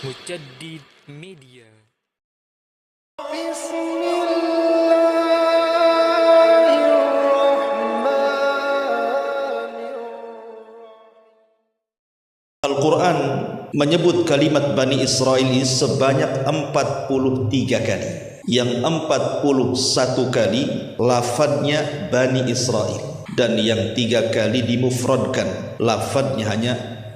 Mujaddid Media. Al-Quran menyebut kalimat Bani Israel sebanyak 43 kali. Yang 41 kali lafadznya Bani Israel, dan yang 3 kali dimufradkan, lafadznya hanya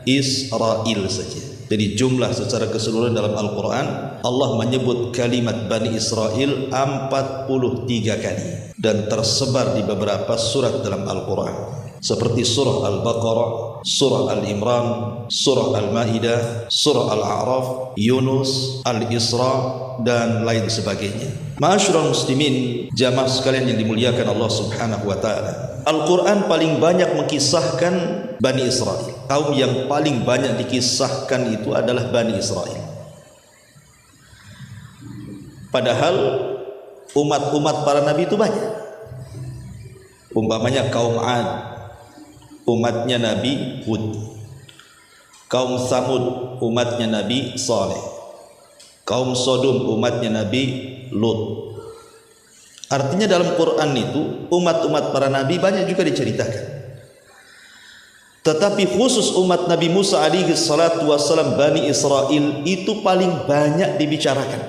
Israel saja. Jadi jumlah secara keseluruhan dalam Al-Quran, Allah menyebut kalimat Bani Israel 43 kali, dan tersebar di beberapa surat dalam Al-Quran, seperti surah Al-Baqarah, surah Al-Imran, surah Al-Ma'idah, surah Al-A'raf, Yunus, Al-Isra, dan lain sebagainya. Ma'asyiral muslimin, jamaah sekalian yang dimuliakan Allah Subhanahu wa taala, Al-Quran paling banyak mengisahkan Bani Israel. Kaum yang paling banyak dikisahkan itu adalah Bani Israel. Padahal umat-umat para nabi itu banyak. Umpamanya kaum Ad, umatnya Nabi Hud. Kaum Samud, umatnya Nabi Saleh. Kaum Sodom, umatnya Nabi Lut. Artinya dalam Quran itu umat-umat para nabi banyak juga diceritakan. Tetapi khusus umat Nabi Musa alaihi salatu wassalam, Bani Israel, itu paling banyak dibicarakan.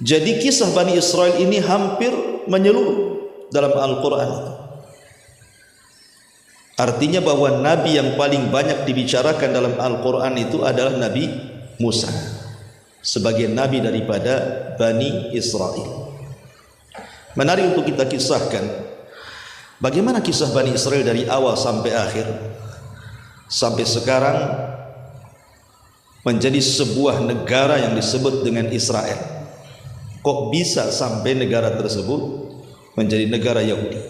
Jadi kisah Bani Israel ini hampir menyeluruh dalam Al-Quran. Artinya bahwa nabi yang paling banyak dibicarakan dalam Al-Quran itu adalah Nabi Musa, sebagai nabi daripada Bani Israel. Menarik untuk kita kisahkan bagaimana kisah Bani Israel dari awal sampai akhir, sampai sekarang menjadi sebuah negara yang disebut dengan Israel. Kok bisa sampai negara tersebut menjadi negara Yahudi,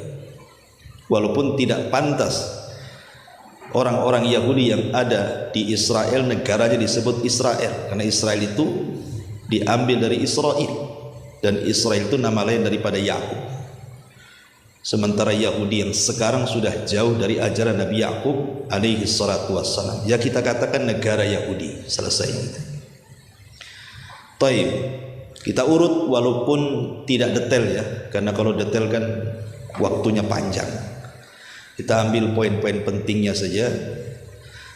walaupun tidak pantas orang-orang Yahudi yang ada di Israel negaranya disebut Israel, karena Israel itu diambil dari Israel, dan Israel itu nama lain daripada Yakub. Sementara Yahudi yang sekarang sudah jauh dari ajaran Nabi Yakub alaihi salatu wassalam, ya kita katakan negara Yahudi. Selesai kita. Taib, kita urut walaupun tidak detail ya, karena kalau detail kan waktunya panjang. Kita ambil poin-poin pentingnya saja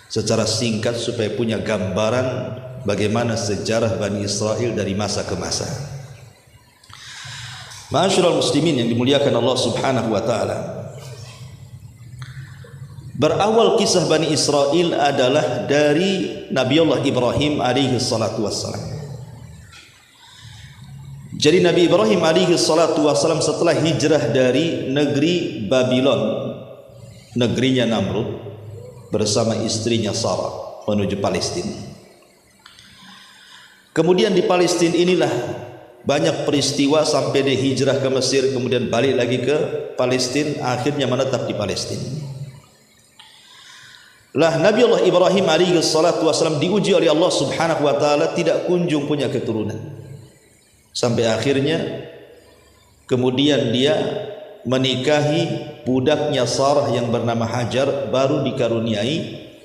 secara singkat supaya punya gambaran bagaimana sejarah Bani Israel dari masa ke masa. Ma'asyiral muslimin yang dimuliakan Allah Subhanahu wa taala, berawal kisah Bani Israel adalah dari Nabiullah Ibrahim alaihi salatu wassalam. Jadi Nabi Ibrahim alaihi salatu wassalam setelah hijrah dari negeri Babylon, negerinya Namrud, bersama istrinya Sarah menuju Palestina. Kemudian di Palestina inilah banyak peristiwa sampai dia hijrah ke Mesir, kemudian balik lagi ke Palestina, akhirnya menetap di Palestina. Lah Nabi Allah Ibrahim alaihi salatu wasallam diuji oleh Allah Subhanahu wa taala, tidak kunjung punya keturunan. Sampai akhirnya kemudian dia menikahi budaknya Sarah yang bernama Hajar, baru dikaruniai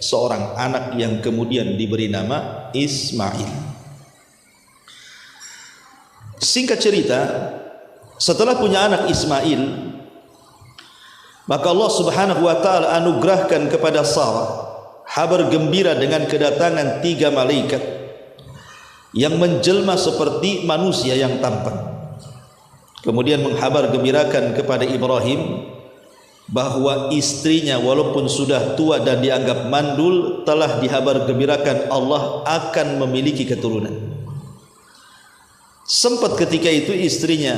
seorang anak yang kemudian diberi nama Ismail. Singkat cerita, setelah punya anak Ismail, maka Allah Subhanahu wa taala anugerahkan kepada Sarah kabar gembira dengan kedatangan 3 malaikat yang menjelma seperti manusia yang tampan. Kemudian menghabar gembirakan kepada Ibrahim bahwa istrinya walaupun sudah tua dan dianggap mandul, telah dihabar gembirakan Allah akan memiliki keturunan. Sempat ketika itu istrinya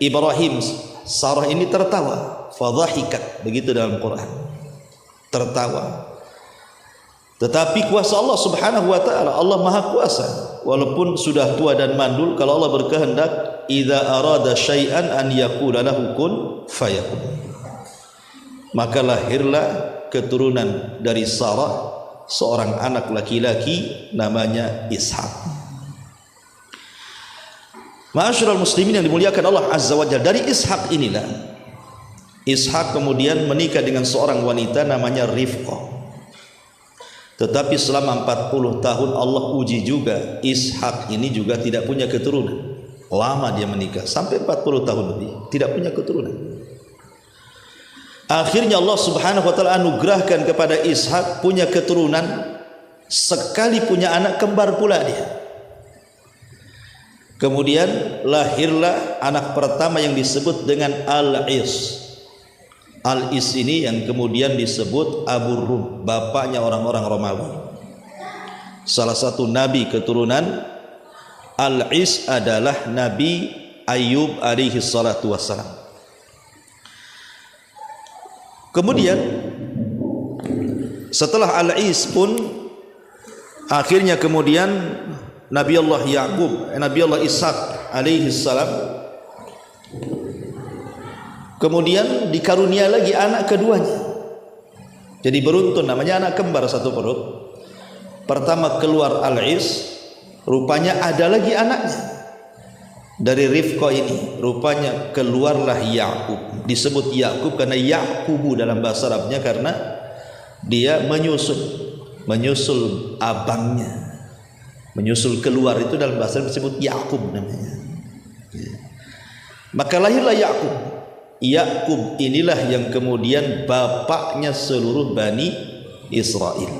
Ibrahim, Sarah ini tertawa, fadhahikat, begitu dalam Quran, tertawa. Tetapi kuasa Allah Subhanahu wa taala, Allah Maha Kuasa, walaupun sudah tua dan mandul, kalau Allah berkehendak, idza arada syai'an an yaqula lahu kun fayakun, maka lahirlah keturunan dari Sarah, seorang anak laki-laki namanya Ishak. Ma'asyiral muslimin yang dimuliakan Allah Azza wa Jalla, dari Ishak inilah Ishak kemudian menikah dengan seorang wanita namanya Rifqah. Tetapi selama 40 tahun Allah uji juga Ishak ini juga tidak punya keturunan. Lama dia menikah, sampai 40 tahun lebih tidak punya keturunan. Akhirnya Allah Subhanahu wa taala anugerahkan kepada Ishak punya keturunan, sekali punya anak kembar pula dia. Kemudian lahirlah anak pertama yang disebut dengan Al-Is. Al-Is ini yang kemudian disebut Abu Rum, bapaknya orang-orang Romawi. Salah satu nabi keturunan Al-Is adalah Nabi Ayub alaihi salatu wassalam. Kemudian setelah Al-Is pun akhirnya kemudian Nabi Allah Ya'qub, Nabi Allah Ishak alaihi salam kemudian dikarunia lagi anak keduanya. Jadi beruntun, namanya anak kembar satu perut. Pertama keluar Al-Is, rupanya ada lagi anaknya dari Rifqah ini, rupanya keluarlah Ya'qub. Disebut Ya'qub karena Ya'qubu dalam bahasa Arabnya karena dia menyusul abangnya. Menyusul keluar itu dalam bahasa Arab disebut Ya'qub namanya. Maka lahirlah Ya'qub. Ya'qub inilah yang kemudian bapaknya seluruh Bani Israel.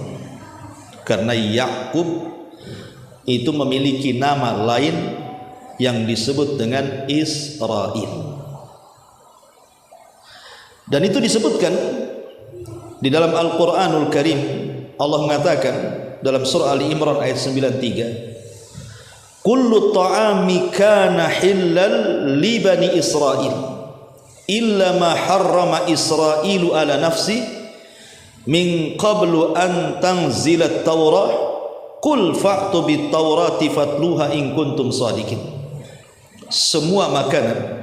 Karena Ya'qub itu memiliki nama lain yang disebut dengan Israel. Dan itu disebutkan di dalam Al-Qur'anul Karim. Allah mengatakan dalam surah Ali Imran ayat 93, kullu ta'ami kana hillal li bani Israel illa ma harrama Israilu ala nafsi min qablu an tanzila at-taurah qul fa'tu bit-taurati fatluha in kuntum shadiqin. Semua makanan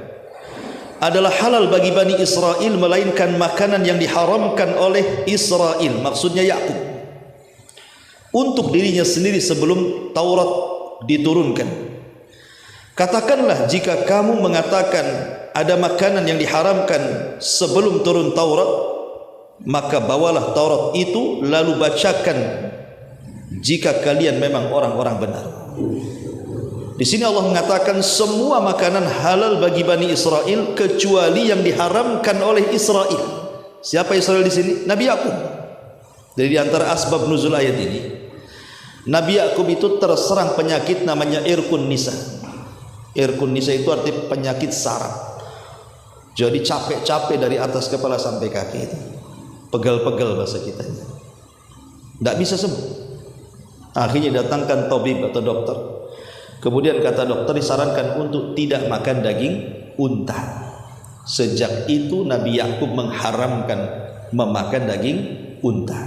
adalah halal bagi Bani Israel melainkan makanan yang diharamkan oleh Israel, maksudnya Ya'qub, untuk dirinya sendiri sebelum Taurat diturunkan. Katakanlah jika kamu mengatakan ada makanan yang diharamkan sebelum turun Taurat, maka bawalah Taurat itu lalu bacakan jika kalian memang orang-orang benar. Di sini Allah mengatakan semua makanan halal bagi Bani Israel kecuali yang diharamkan oleh Israel. Siapa Israel di sini? Nabi Ya'qub. Jadi di antara asbab nuzul ayat ini, Nabi Ya'qub itu terserang penyakit namanya Irkun Nisa. Irkun Nisa itu arti penyakit saraf. Jadi capek-capek dari atas kepala sampai kaki itu. Pegal-pegal bahasa kita. Tidak bisa sembuh. Akhirnya datangkan tabib atau dokter. Kemudian kata dokter disarankan untuk tidak makan daging unta. Sejak itu Nabi Ya'qub mengharamkan memakan daging unta.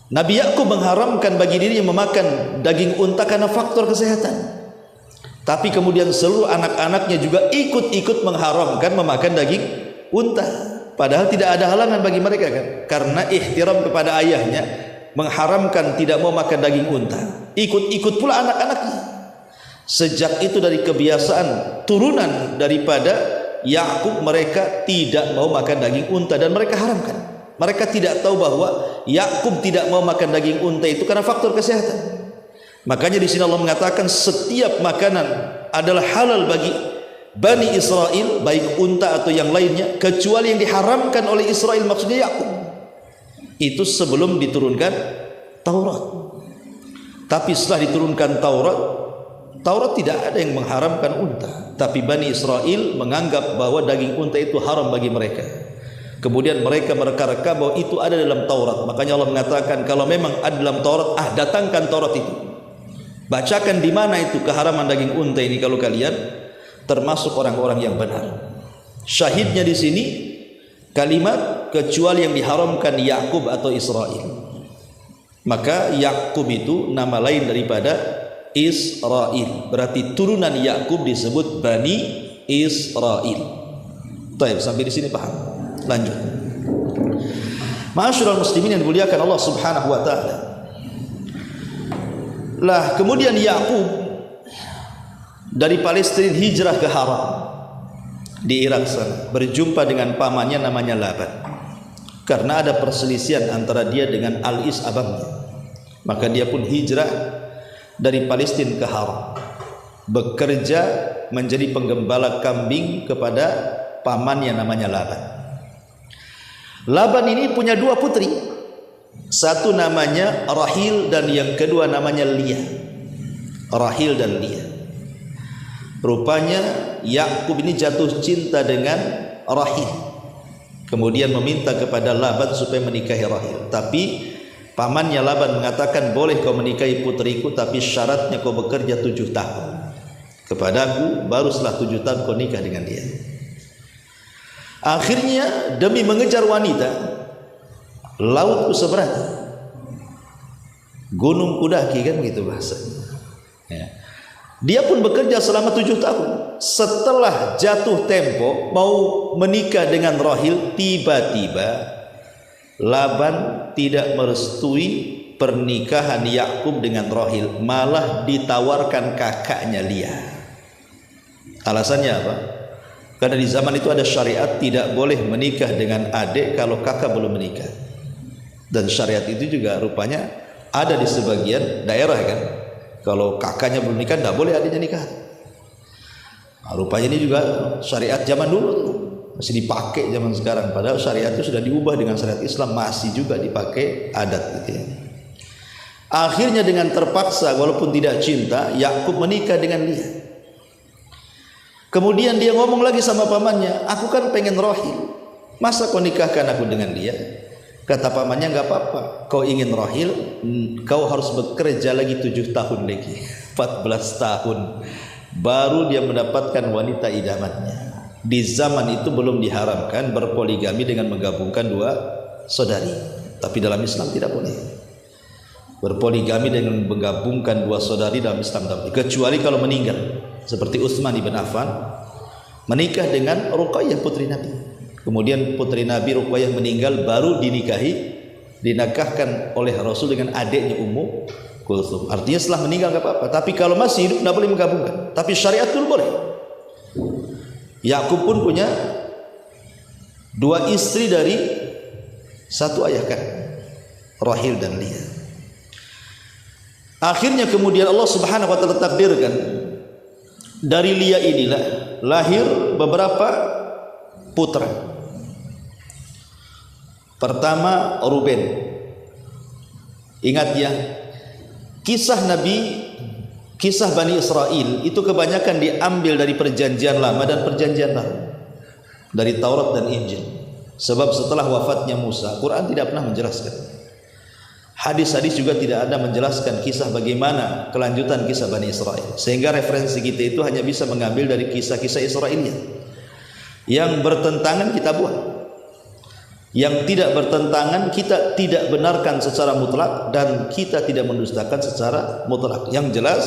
Nabi Ya'qub mengharamkan bagi dirinya memakan daging unta karena faktor kesehatan. Tapi kemudian seluruh anak-anaknya juga ikut-ikut mengharamkan memakan daging unta. Padahal tidak ada halangan bagi mereka kan. Karena ihtiram kepada ayahnya mengharamkan tidak mau makan daging unta. Ikut-ikut pula anak-anaknya. Sejak itu dari kebiasaan turunan daripada Ya'qub, mereka tidak mau makan daging unta dan mereka haramkan. Mereka tidak tahu bahwa Ya'qub tidak mau makan daging unta itu karena faktor kesehatan. Makanya di sini Allah mengatakan setiap makanan adalah halal bagi Bani Israel, baik unta atau yang lainnya, kecuali yang diharamkan oleh Israel, maksudnya Ya'qub. Itu sebelum diturunkan Taurat. Tapi setelah diturunkan Taurat tidak ada yang mengharamkan unta. Tapi Bani Israel menganggap bahwa daging unta itu haram bagi mereka. Kemudian mereka mereka-reka bahwa itu ada dalam Taurat. Makanya Allah mengatakan kalau memang ada dalam Taurat, datangkan Taurat itu. Bacakan di mana itu keharaman daging unta ini kalau kalian termasuk orang-orang yang benar. Syahidnya di sini kalimat kecuali yang diharamkan Ya'qub atau Israel. Maka Ya'qub itu nama lain daripada Israel. Berarti turunan Ya'qub disebut Bani Israel. Baik, sampai di sini paham? Lanjut. Ma'asyiral muslimin yang dimuliakan Allah Subhanahu wa taala. Lah kemudian Ya'qub dari Palestina hijrah ke Haran di Irak sana, berjumpa dengan pamannya namanya Laban. karena ada perselisihan antara dia dengan Al-Is abangnya. Maka dia pun hijrah dari Palestina ke Haram, bekerja menjadi penggembala kambing kepada paman yang namanya Laban. Laban ini punya dua putri, satu namanya Rahil dan yang kedua namanya Lia. Rahil dan Lia. Rupanya Yakub ini jatuh cinta dengan Rahil, kemudian meminta kepada Laban supaya menikahi Rahil. Tapi pamannya Laban mengatakan, boleh kau menikahi putriku, tapi syaratnya kau bekerja 7 tahun kepadaku, baru setelah 7 tahun kau nikah dengan dia. Akhirnya demi mengejar wanita, laut ku seberang, gunung kudaki, kan gitu bahasanya. Ya. Dia pun bekerja selama 7 tahun. Setelah jatuh tempo mau menikah dengan Rahil, tiba-tiba Laban tidak merestui pernikahan Yakub dengan Rahil, malah ditawarkan kakaknya Lia. Alasannya apa? Karena di zaman itu ada syariat tidak boleh menikah dengan adik kalau kakak belum menikah. Dan syariat itu juga rupanya ada di sebagian daerah, kan. Kalau kakaknya belum nikah, tidak boleh adiknya nikah. Nah, rupanya ini juga syariat zaman dulu tuh, masih dipakai zaman sekarang. Padahal syariat itu sudah diubah dengan syariat Islam, masih juga dipakai adat gitu ya. Akhirnya dengan terpaksa, walaupun tidak cinta, Yakub menikah dengan Lia. Kemudian dia ngomong lagi sama pamannya, aku kan pengen Rahil, masa kau nikahkan aku dengan dia? Kata pamannya, enggak apa-apa, kau ingin Rahil, kau harus bekerja lagi 7 tahun lagi, 14 tahun baru dia mendapatkan wanita idamannya. Di zaman itu belum diharamkan berpoligami dengan menggabungkan 2 saudari, tapi dalam Islam tidak boleh berpoligami dengan menggabungkan 2 saudari. Dalam Islam tidak boleh, kecuali kalau meninggal, seperti Utsman ibn Affan menikah dengan Ruqayyah putri Nabi. Kemudian putri Nabi Ruqayyah meninggal, baru dinikahkan oleh Rasul dengan adiknya Ummu Kulthum. Artinya setelah meninggal enggak apa-apa, tapi kalau masih hidup tidak boleh menggabungkan. Tapi syariat dulu boleh. Yakub pun punya 2 istri dari satu ayah, kan, Rahil dan Lia. Akhirnya kemudian Allah Subhanahu wa taala takdirkan dari Lia inilah lahir beberapa putra. Pertama Ruben. Ingat ya, kisah Nabi, kisah Bani Israel itu kebanyakan diambil dari perjanjian lama dan perjanjian baru, dari Taurat dan Injil. Sebab setelah wafatnya Musa, Quran tidak pernah menjelaskan. Hadis-hadis juga tidak ada menjelaskan kisah bagaimana kelanjutan kisah Bani Israel. Sehingga referensi kita itu hanya bisa mengambil dari kisah-kisah Israilnya. Yang bertentangan kita buang, yang tidak bertentangan kita tidak benarkan secara mutlak, dan kita tidak mendustakan secara mutlak. Yang jelas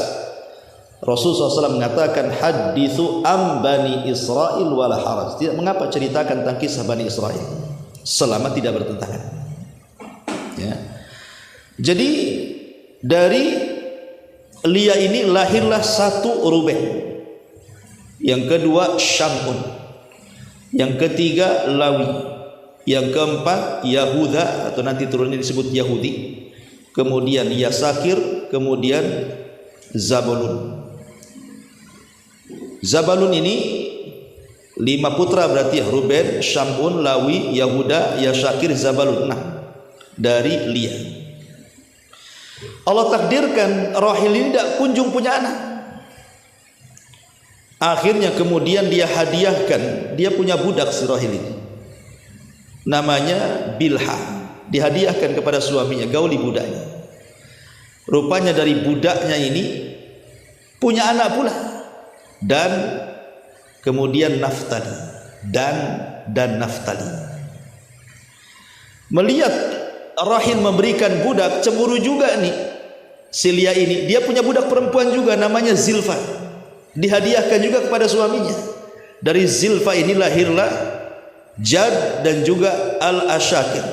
Rasulullah SAW mengatakan, hadithu am Bani Israel wala haraj. Tidak mengapa ceritakan tentang kisah Bani Israel selama tidak bertentangan, ya. Jadi dari Lia ini lahirlah satu Ruben, yang kedua Syamun, yang ketiga Lawi, yang keempat Yahuda atau nanti turunnya disebut Yahudi, kemudian Yasakir, kemudian Zabulun. Zabulun ini 5 putra berarti, Ruben, Syamun, Lawi, Yahuda, Yasakir, Zabulun. Dari Lia. Allah takdirkan Rahil ini tidak kunjung punya anak. Akhirnya kemudian dia hadiahkan, dia punya budak si Rahil ini, namanya Bilha, dihadiahkan kepada suaminya, gauli budaknya. Rupanya dari budaknya ini punya anak pula, dan kemudian Naftali, dan Naftali. Melihat Rahil memberikan budak, cemburu juga nih si Lia ini, dia punya budak perempuan juga namanya Zilfa, dihadiahkan juga kepada suaminya. Dari Zilfa ini lahirlah Jad dan juga Al-Ashakir.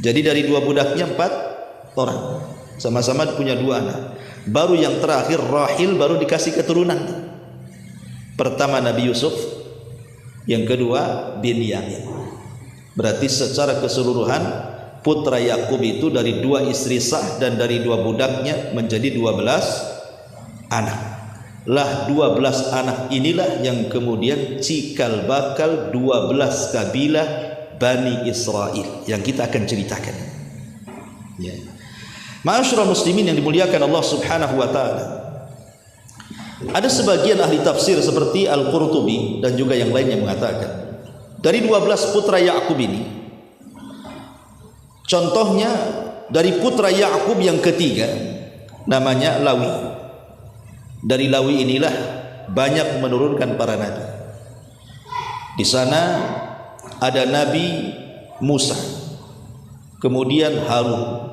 Jadi dari 2 budaknya 4 orang, sama-sama punya 2 anak. Baru yang terakhir Rahil baru dikasih keturunan. Pertama Nabi Yusuf, yang kedua Binyamin. Berarti secara keseluruhan putra Yakub itu dari 2 istri sah dan dari 2 budaknya menjadi 12 anak. Lah 12 anak inilah yang kemudian cikal bakal 12 kabilah Bani Israel yang kita akan ceritakan. Ya. Ma'asyiral muslimin yang dimuliakan Allah Subhanahu wa taala. Ada sebagian ahli tafsir seperti Al-Qurtubi dan juga yang lainnya mengatakan dari 12 putra Yakub ini, contohnya dari putra Yakub yang ketiga namanya Lawi. Dari Lawi inilah banyak menurunkan para nabi. Di sana ada Nabi Musa, kemudian Harun,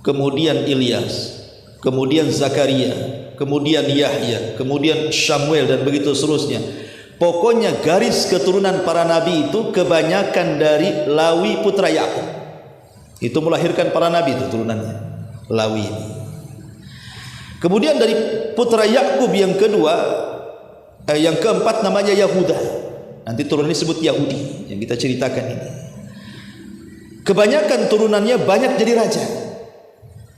kemudian Ilyas, kemudian Zakaria, kemudian Yahya, kemudian Samuel dan begitu seterusnya. Pokoknya garis keturunan para nabi itu kebanyakan dari Lawi putra Yakub. Itu melahirkan para nabi itu turunannya, Lawi ini. Kemudian dari putra Yakub yang kedua, yang keempat namanya Yahuda. Nanti turun ini disebut Yahudi yang kita ceritakan ini. Kebanyakan turunannya banyak jadi raja.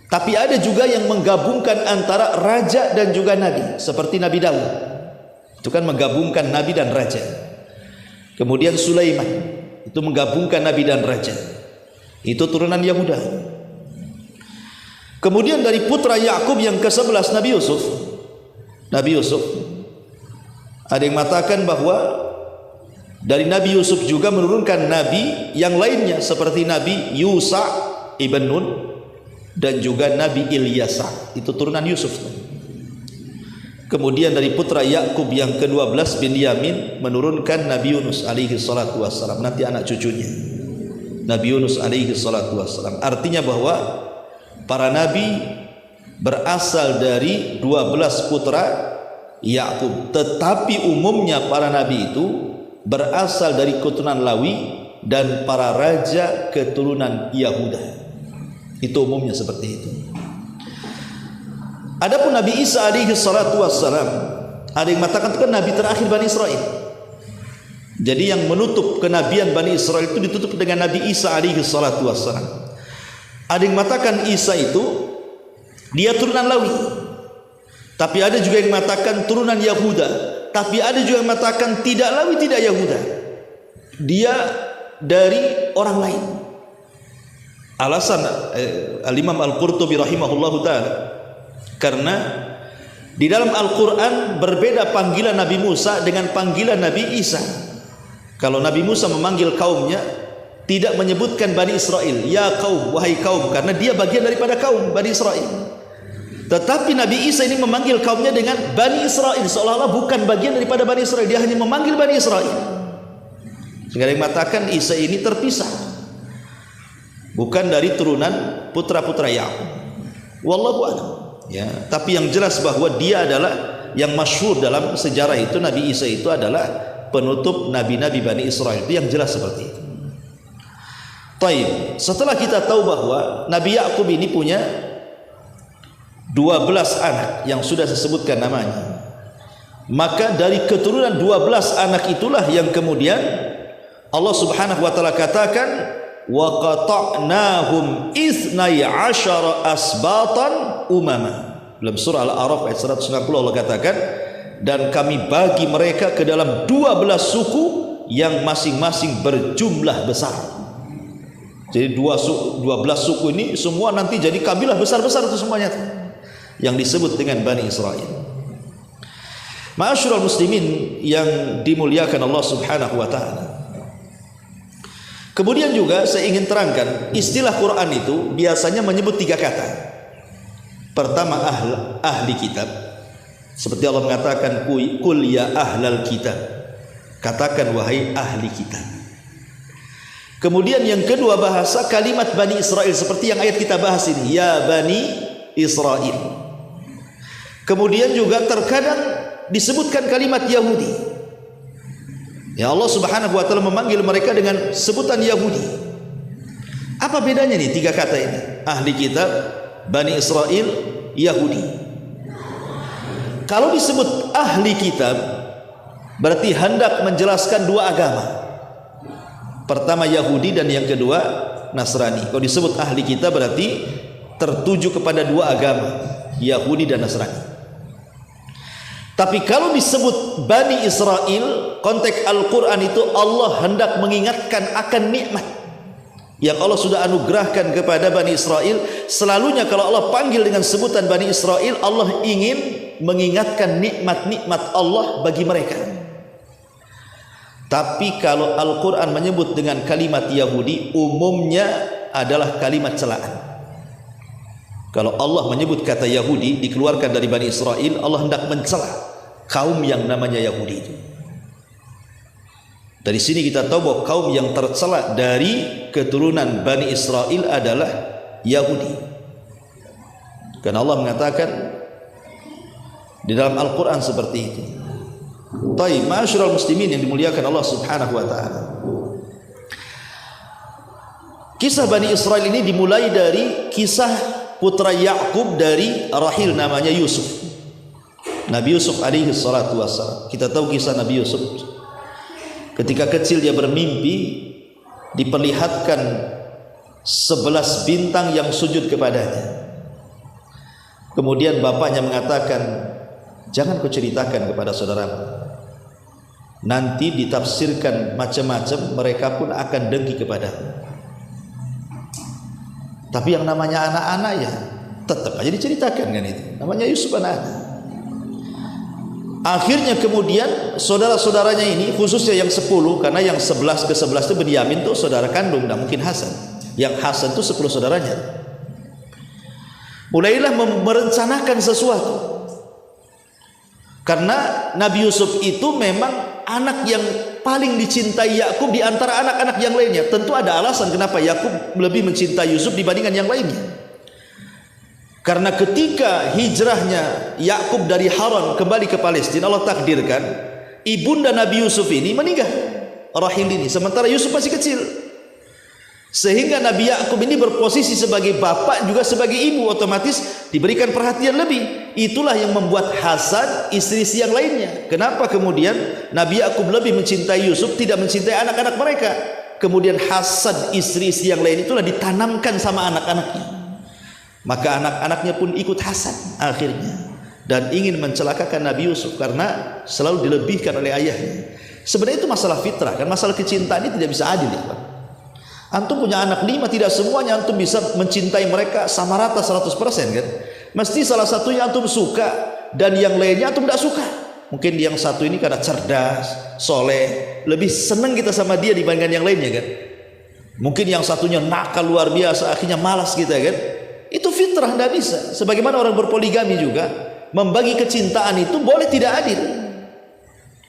Tapi ada juga yang menggabungkan antara raja dan juga nabi, seperti Nabi Daud. Itu kan menggabungkan nabi dan raja. Kemudian Sulaiman, itu menggabungkan nabi dan raja. Itu turunan Yahuda. Kemudian dari putra Yakub yang ke-11 Nabi Yusuf. Nabi Yusuf, ada yang mengatakan bahwa dari Nabi Yusuf juga menurunkan nabi yang lainnya seperti Nabi Yusa ibn Nun dan juga Nabi Ilyasa. Itu turunan Yusuf. Kemudian dari putra Yakub yang ke-12 Binyamin menurunkan Nabi Yunus alaihi salatu wassalam, nanti anak cucunya Nabi Yunus alaihi salatu wassalam. Artinya bahwa para nabi berasal dari 12 putra Yakub, tetapi umumnya para nabi itu berasal dari keturunan Lawi dan para raja keturunan Yahuda. Itu umumnya seperti itu. Adapun Nabi Isa alaihi salatu wassalam, ada yang mengatakan itu kan nabi terakhir Bani Israel. Jadi yang menutup kenabian Bani Israel itu ditutup dengan Nabi Isa alaihi salatu wassalam. Ada yang mengatakan Isa itu dia turunan Lawi, tapi ada juga yang mengatakan turunan Yahuda, tapi ada juga yang mengatakan tidak Lawi tidak Yahuda, dia dari orang lain. Alasan Al-Imam Al-Qurtubi rahimahullahu ta'ala, karena di dalam Al-Quran berbeda panggilan Nabi Musa dengan panggilan Nabi Isa. Kalau Nabi Musa memanggil kaumnya tidak menyebutkan Bani Israel, ya kaum, wahai kaum, karena dia bagian daripada kaum Bani Israel. Tetapi Nabi Isa ini memanggil kaumnya dengan Bani Israel, seolah-olah bukan bagian daripada Bani Israel, dia hanya memanggil Bani Israel. Sehingga yang mengatakan Isa ini terpisah, bukan dari turunan putra-putra Yakub. Wallahu a'lam. Ya, tapi yang jelas bahwa dia adalah yang masyhur dalam sejarah itu, Nabi Isa itu adalah penutup nabi-nabi Bani Israel. Itu yang jelas seperti itu. Taib. Setelah kita tahu bahwa Nabi Yakub ini punya 12 anak yang sudah saya sebutkan namanya, maka dari keturunan 12 anak itulah yang kemudian Allah Subhanahu wa taala katakan wa qata'nahum 12 asbatan umama. Dalam surah Al-A'raf ayat 190 Allah katakan, dan kami bagi mereka ke dalam 12 suku yang masing-masing berjumlah besar. Jadi 12 suku ini semua nanti jadi kabilah besar-besar itu semuanya yang disebut dengan Bani Israel. Ma'asyiral muslimin yang dimuliakan Allah Subhanahu wa taala. Kemudian juga saya ingin terangkan, istilah Quran itu biasanya menyebut 3 kata. Pertama ahli kitab. Seperti Allah mengatakan qul ya ahlal kitab. Katakan wahai ahli kitab. Kemudian yang kedua bahasa kalimat Bani Israel seperti yang ayat kita bahas ini, ya Bani Israel. Kemudian juga terkadang disebutkan kalimat Yahudi. Ya Allah Subhanahu wa taala memanggil mereka dengan sebutan Yahudi. Apa bedanya nih 3 kata ini? Ahli kitab, Bani Israel, Yahudi. Kalau disebut ahli kitab berarti hendak menjelaskan 2 agama. Pertama Yahudi dan yang kedua Nasrani. Kalau disebut ahli kitab berarti tertuju kepada dua agama, Yahudi dan Nasrani. Tapi kalau disebut Bani Israel, konteks Al-Quran itu Allah hendak mengingatkan akan nikmat yang Allah sudah anugerahkan kepada Bani Israel. Selalunya kalau Allah panggil dengan sebutan Bani Israel, Allah ingin mengingatkan nikmat-nikmat Allah bagi mereka. Tapi kalau Al-Quran menyebut dengan kalimat Yahudi, umumnya adalah kalimat celaan. Kalau Allah menyebut kata Yahudi dikeluarkan dari Bani Israel, Allah hendak mencela kaum yang namanya Yahudi itu. Dari sini kita tahu bahwa kaum yang tercela dari keturunan Bani Israel adalah Yahudi. Karena Allah mengatakan di dalam Al-Quran seperti itu. Taib, ma'asyiral muslimin yang dimuliakan Allah Subhanahu wa taala. Kisah Bani Israel ini dimulai dari kisah putra Yakub dari rahil namanya Yusuf. Nabi Yusuf alaihi salatu wassalam. Kita tahu kisah Nabi Yusuf. Ketika kecil dia bermimpi diperlihatkan 11 bintang yang sujud kepadanya. Kemudian bapaknya mengatakan, jangan kau ceritakan kepada saudaramu. Nanti ditafsirkan macam-macam, mereka pun akan dengki kepadamu. Tapi yang namanya anak-anak ya tetap aja diceritakan kan itu. Namanya Yusuf anak-anak. Akhirnya kemudian saudara-saudaranya ini, khususnya yang 10, karena yang 11 ke 11 itu Benyamin tuh saudara kandung, tidak mungkin Hasan. Yang Hasan itu 10 saudaranya. Mulailah merencanakan sesuatu. Karena Nabi Yusuf itu memang anak yang paling dicintai Yakub di antara anak-anak yang lainnya. Tentu ada alasan kenapa Yakub lebih mencintai Yusuf dibandingkan yang lainnya. Karena ketika hijrahnya Yakub dari Haran kembali ke Palestina, Allah takdirkan ibunda Nabi Yusuf ini meninggal, rahil ini, sementara Yusuf masih kecil. Sehingga Nabi Yakub ini berposisi sebagai bapak juga sebagai ibu, otomatis diberikan perhatian lebih. Itulah yang membuat Hasan istri-istri yang lainnya. Kenapa kemudian Nabi Yakub lebih mencintai Yusuf, tidak mencintai anak-anak mereka? Kemudian Hasan istri-istri yang lain itulah ditanamkan sama anak-anaknya. Maka anak-anaknya pun ikut Hasan akhirnya dan ingin mencelakakan Nabi Yusuf karena selalu dilebihkan oleh ayahnya. Sebenarnya itu masalah fitrah kan, masalah kecintaan ini tidak bisa adil ya Pak. Antum punya anak 5, tidak semuanya antum bisa mencintai mereka sama rata 100% kan. Mesti salah satunya antum suka dan yang lainnya antum tidak suka. Mungkin yang satu ini karena cerdas, soleh, lebih senang kita sama dia dibandingkan yang lainnya kan. Mungkin yang satunya nakal luar biasa, akhirnya malas kita kan. Itu fitrah, tidak bisa. Sebagaimana orang berpoligami juga, membagi kecintaan itu boleh tidak adil.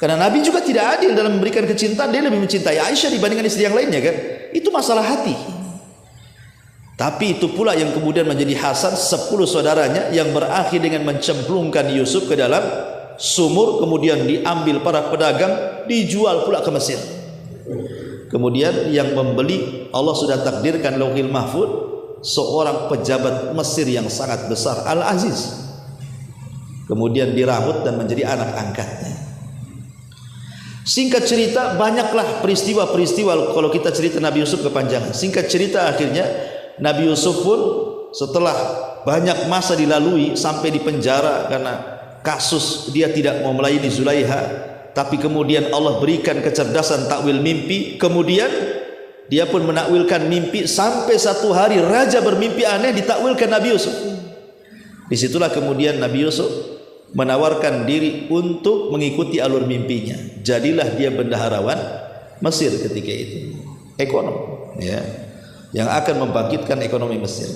Karena Nabi juga tidak adil dalam memberikan kecintaan. Dia lebih mencintai Aisyah dibandingkan istri yang lainnya kan. Itu masalah hati. Tapi itu pula yang kemudian menjadi Hasan 10 saudaranya yang berakhir dengan mencemplungkan Yusuf ke dalam sumur, kemudian diambil para pedagang, dijual pula ke Mesir. Kemudian yang membeli Allah sudah takdirkan Lauhil Mahfuz, seorang pejabat Mesir yang sangat besar, Al-Aziz. Kemudian dirambut dan menjadi anak angkatnya. Singkat cerita, banyaklah peristiwa-peristiwa kalau kita cerita Nabi Yusuf kepanjangan. Singkat cerita, akhirnya Nabi Yusuf pun setelah banyak masa dilalui sampai di penjara karena kasus dia tidak mau melayani Zulaiha, tapi kemudian Allah berikan kecerdasan takwil mimpi. Kemudian dia pun menakwilkan mimpi sampai satu hari raja bermimpi aneh ditakwilkan Nabi Yusuf. Disitulah kemudian Nabi Yusuf menawarkan diri untuk mengikuti alur mimpinya. Jadilah dia bendaharawan Mesir ketika itu, ekonom ya, yang akan membangkitkan ekonomi Mesir.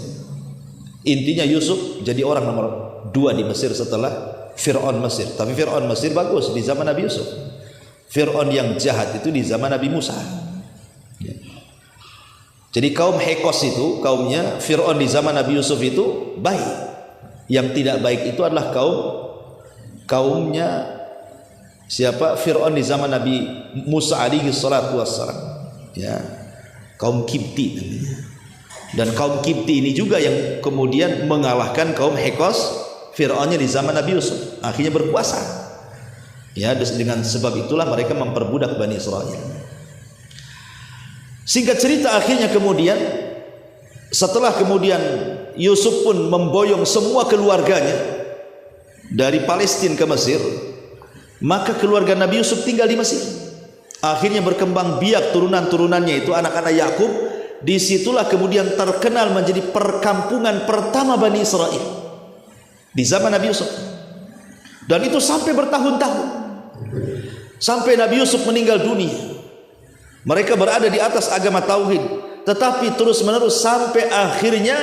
Intinya Yusuf jadi orang nomor 2 di Mesir setelah Fir'aun Mesir. Tapi Fir'aun Mesir bagus di zaman Nabi Yusuf. Fir'aun yang jahat itu di zaman Nabi Musa ya. Jadi kaum Hekos itu, kaumnya Fir'aun di zaman Nabi Yusuf itu baik. Yang tidak baik itu adalah kaumnya siapa? Fir'aun di zaman Nabi Musa alaihi salatu wassalam ya, kaum Kipti namanya. Dan kaum Kipti ini juga yang kemudian mengalahkan kaum Hekos Fir'aunnya di zaman Nabi Yusuf, akhirnya berkuasa ya. Dengan sebab itulah mereka memperbudak Bani Israel. Singkat cerita, akhirnya kemudian setelah kemudian Yusuf pun memboyong semua keluarganya dari Palestina ke Mesir, maka keluarga Nabi Yusuf tinggal di Mesir. Akhirnya berkembang biak turunan-turunannya itu anak-anak Yakub. Disitulah kemudian terkenal menjadi perkampungan pertama Bani Israel di zaman Nabi Yusuf. Dan itu sampai bertahun-tahun, sampai Nabi Yusuf meninggal dunia. Mereka berada di atas agama tauhid, tetapi terus-menerus sampai akhirnya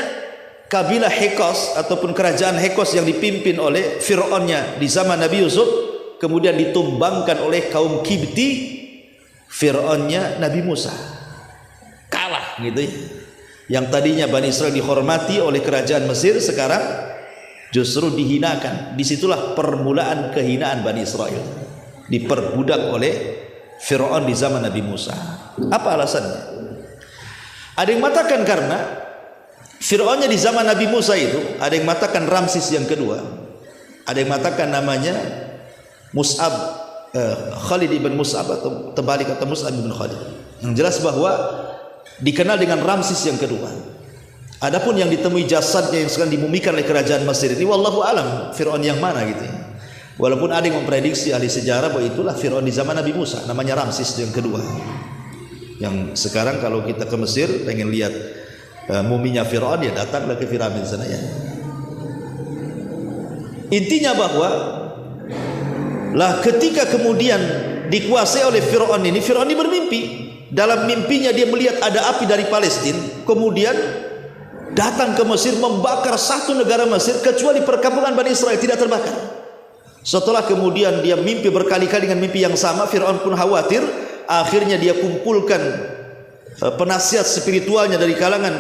kabilah Hekos ataupun kerajaan Hekos yang dipimpin oleh Fir'aunnya di zaman Nabi Yusuf kemudian ditumbangkan oleh kaum Kibti. Fir'aunnya Nabi Musa kalah gitu ya. Yang tadinya Bani Israel dihormati oleh kerajaan Mesir, sekarang justru dihinakan. Disitulah permulaan kehinaan Bani Israel, diperbudak oleh Fir'aun di zaman Nabi Musa. Apa alasannya? Ada yang mengatakan karena Fir'aunnya di zaman Nabi Musa itu, ada yang mengatakan Ramses yang kedua, ada yang mengatakan namanya Mus'ab, Khalid ibn Mus'ab atau terbalik atau Mus'ab ibn Khalid. Yang jelas bahwa dikenal dengan Ramses yang kedua. Adapun yang ditemui jasadnya yang sekarang dimumikan oleh kerajaan Mesir ini, wallahu alam Fir'aun yang mana gitu ya. Walaupun ada yang memprediksi ahli sejarah bahwa itulah Fir'aun di zaman Nabi Musa, namanya Ramses yang kedua. Yang sekarang kalau kita ke Mesir pengen lihat muminya Fir'aun, ya datanglah ke piramid sana ya. Intinya bahwa lah ketika kemudian dikuasai oleh Fir'aun ini bermimpi. Dalam mimpinya dia melihat ada api dari Palestina, kemudian datang ke Mesir membakar satu negara Mesir, kecuali perkampungan Bani Israel tidak terbakar. Setelah kemudian dia mimpi berkali-kali dengan mimpi yang sama, Fir'aun pun khawatir. Akhirnya dia kumpulkan penasihat spiritualnya dari kalangan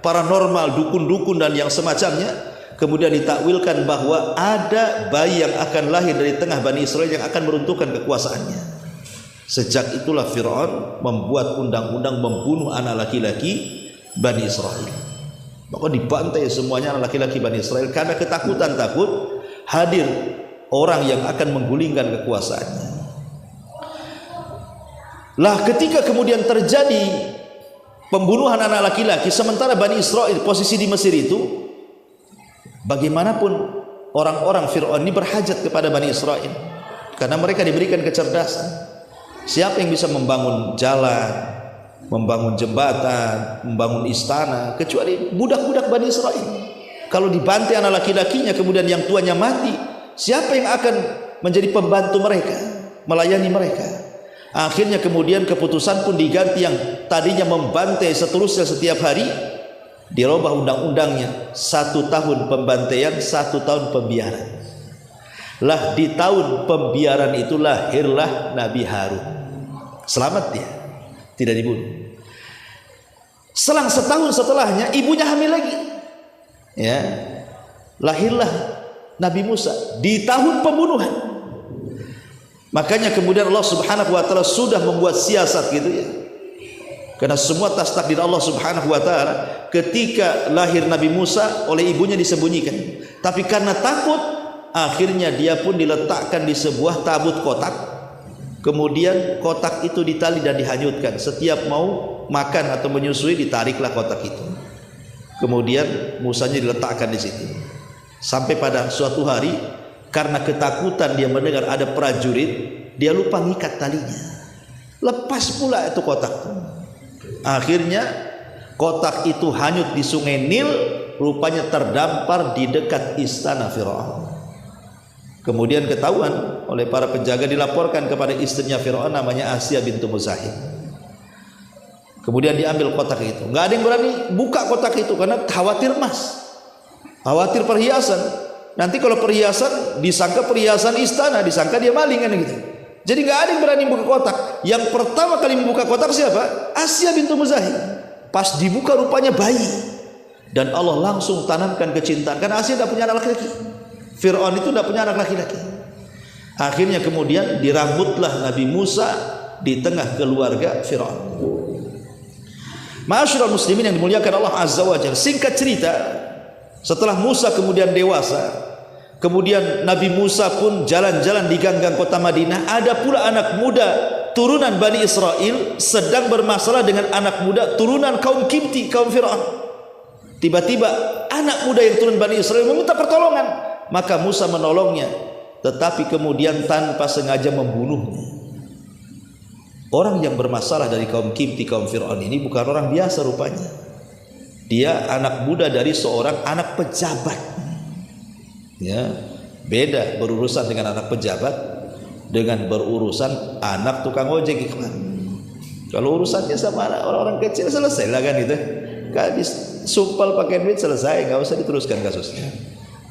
paranormal, dukun-dukun dan yang semacamnya. Kemudian ditakwilkan bahwa ada bayi yang akan lahir dari tengah Bani Israel yang akan meruntuhkan kekuasaannya. Sejak itulah Fir'aun membuat undang-undang membunuh anak laki-laki Bani Israel. Maka dibantai semuanya anak laki-laki Bani Israel karena ketakutan takut hadir orang yang akan menggulingkan kekuasaannya. Lah ketika kemudian terjadi pembunuhan anak laki-laki, sementara Bani Israel posisi di Mesir itu, bagaimanapun orang-orang Fir'aun ini berhajat kepada Bani Israel karena mereka diberikan kecerdasan. Siapa yang bisa membangun jalan, membangun jembatan, membangun istana, kecuali budak-budak Bani Israel. Kalau dibantai anak laki-lakinya kemudian yang tuanya mati, siapa yang akan menjadi pembantu mereka, melayani mereka? Akhirnya kemudian keputusan pun diganti, yang tadinya membantai seterusnya setiap hari dirubah undang-undangnya, 1 tahun pembantaian, 1 tahun pembiaran. Lah di tahun pembiaran itu lahirlah Nabi Harun. Selamat dia, tidak dibunuh. Selang setahun setelahnya ibunya hamil lagi. Ya, lahirlah Nabi Musa di tahun pembunuhan. Makanya kemudian Allah Subhanahu wa taala sudah membuat siasat gitu ya. Karena semua atas takdir Allah Subhanahu wa taala, ketika lahir Nabi Musa oleh ibunya disembunyikan. Tapi karena takut, akhirnya dia pun diletakkan di sebuah tabut kotak. Kemudian kotak itu ditali dan dihanyutkan. Setiap mau makan atau menyusui ditariklah kotak itu. Kemudian Musanya diletakkan di situ. Sampai pada suatu hari karena ketakutan dia mendengar ada prajurit, dia lupa ngikat talinya. Lepas pula itu kotak. Akhirnya kotak itu hanyut di sungai Nil, rupanya terdampar di dekat istana Fir'aun. Kemudian ketahuan oleh para penjaga, dilaporkan kepada istrinya Fir'aun namanya Asya bintu Muzahim. Kemudian diambil kotak itu. Nggak ada yang berani buka kotak itu karena khawatir emas, khawatir perhiasan. Nanti kalau perhiasan disangka perhiasan istana, disangka dia maling kan gitu. Jadi nggak ada yang berani buka kotak. Yang pertama kali membuka kotak siapa? Asya bintu Muzahim. Pas dibuka rupanya bayi. Dan Allah langsung tanamkan kecintaan. Karena Asya tidak punya anak laki-laki. Fir'aun itu tidak punya anak laki-laki. Akhirnya kemudian dirambutlah Nabi Musa di tengah keluarga Fir'aun. Ma'asyiral muslimin yang dimuliakan Allah Azza wa Jalla. Singkat cerita, setelah Musa kemudian dewasa, kemudian Nabi Musa pun jalan-jalan di ganggang kota Madinah. Ada pula anak muda turunan Bani Israel sedang bermasalah dengan anak muda turunan kaum Kipti, kaum Fir'aun. Tiba-tiba anak muda yang turun Bani Israel meminta pertolongan, maka Musa menolongnya, tetapi kemudian tanpa sengaja membunuhnya. Orang yang bermasalah dari kaum Kipti, kaum Fir'aun ini bukan orang biasa rupanya. Dia anak muda dari seorang anak pejabat. Ya, beda berurusan dengan anak pejabat dengan berurusan anak tukang ojek. Kalau urusannya sama orang-orang kecil selesai lah kan itu. Habis sumpal pakai duit selesai, nggak usah diteruskan kasusnya.